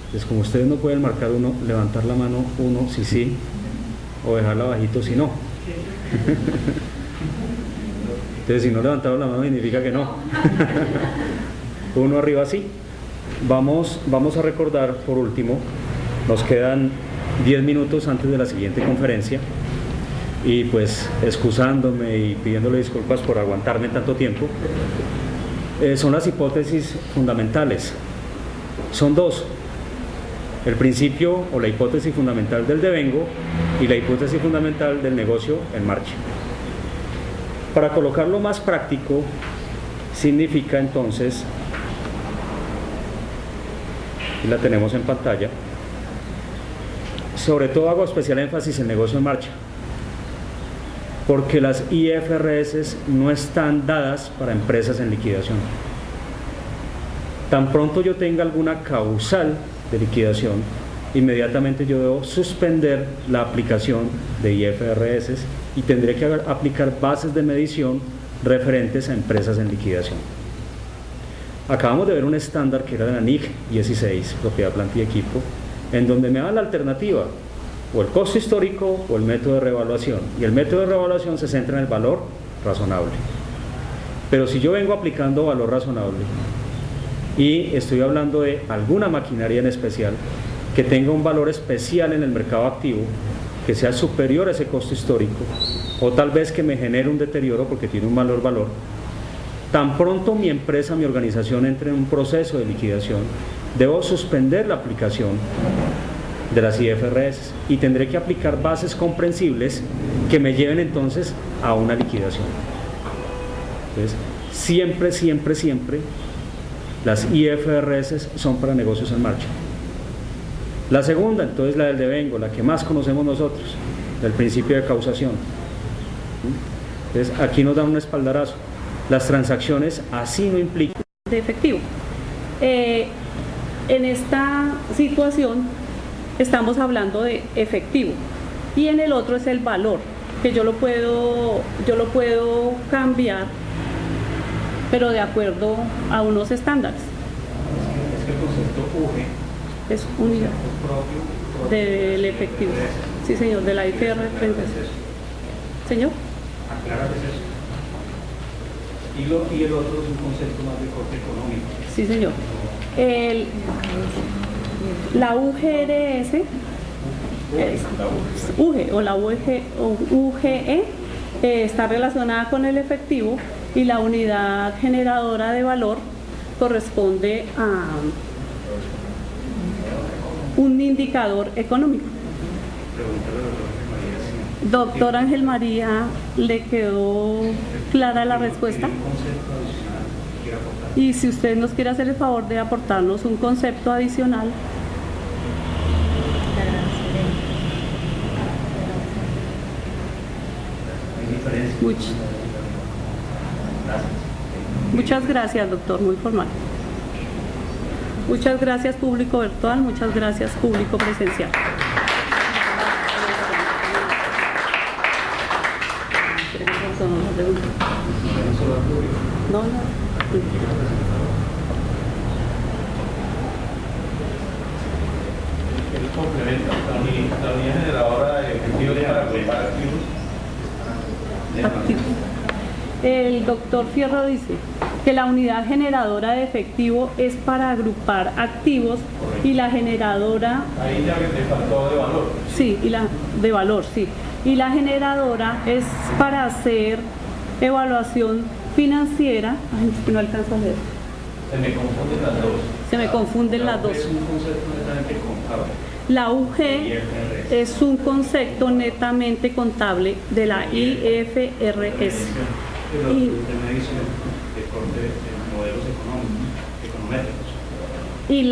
Entonces, como ustedes no pueden marcar uno, levantar la mano uno si sí o dejarla bajito si no. Entonces, si no levantaron la mano significa que no. Uno arriba sí. Vamos a recordar por último, nos quedan 10 minutos antes de la siguiente conferencia y pues excusándome y pidiéndole disculpas por aguantarme tanto tiempo, son las hipótesis fundamentales. Son dos: el principio o la hipótesis fundamental del devengo y la hipótesis fundamental del negocio en marcha. Para colocarlo más práctico, significa entonces, y la tenemos en pantalla, sobre todo hago especial énfasis en negocio en marcha, porque las IFRS no están dadas para empresas en liquidación. Tan pronto yo tenga alguna causal de liquidación, inmediatamente yo debo suspender la aplicación de IFRS y tendré que aplicar bases de medición referentes a empresas en liquidación. Acabamos de ver un estándar que era de la NIC 16, propiedad, planta y equipo, en donde me dan la alternativa, o el costo histórico o el método de revaluación, y el método de revaluación se centra en el valor razonable. Pero si yo vengo aplicando valor razonable y estoy hablando de alguna maquinaria en especial que tenga un valor especial en el mercado activo, que sea superior a ese costo histórico, o tal vez que me genere un deterioro porque tiene un valor, tan pronto mi empresa, mi organización entre en un proceso de liquidación, debo suspender la aplicación de las IFRS y tendré que aplicar bases comprensibles que me lleven entonces a una liquidación. Entonces, siempre las IFRS son para negocios en marcha. La segunda, entonces, la del devengo, la que más conocemos nosotros, del principio de causación. Entonces, aquí nos da un espaldarazo. Las transacciones así no implican de efectivo. En esta situación estamos hablando de efectivo y en el otro es el valor, que yo lo puedo cambiar, pero de acuerdo a unos estándares. Es que el concepto UGE es unidad del efectivo. Sí, señor, de la IFR. Señor. Aclárate eso. Y el otro es un concepto más de corte económico. Sí, señor. La UGRS UGE o la UGE está relacionada con el efectivo y la unidad generadora de valor corresponde a un indicador económico. Doctor Ángel María, ¿le quedó clara la respuesta? Y si usted nos quiere hacer el favor de aportarnos un concepto adicional. Muchas gracias, doctor, muy formal. Muchas gracias, público virtual, muchas gracias, público presencial. No. El complemento, la unidad generadora de efectivos para agrupar activos. El doctor Fierro dice que la unidad generadora de efectivo es para agrupar activos y la generadora... Ahí ya le faltó de valor. Sí, y la de valor, sí. Y la generadora es para hacer evaluación financiera. Ay, no alcanzo a leer. Se me confunden las dos. Se me confunden las dos. Es un concepto netamente contable. La UG es un concepto netamente contable de la IFRS. Y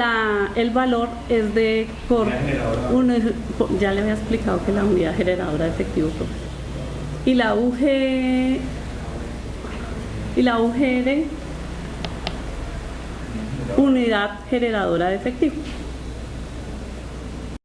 el valor es de ya le había explicado que la unidad generadora de efectivo y la UGR unidad generadora de efectivo.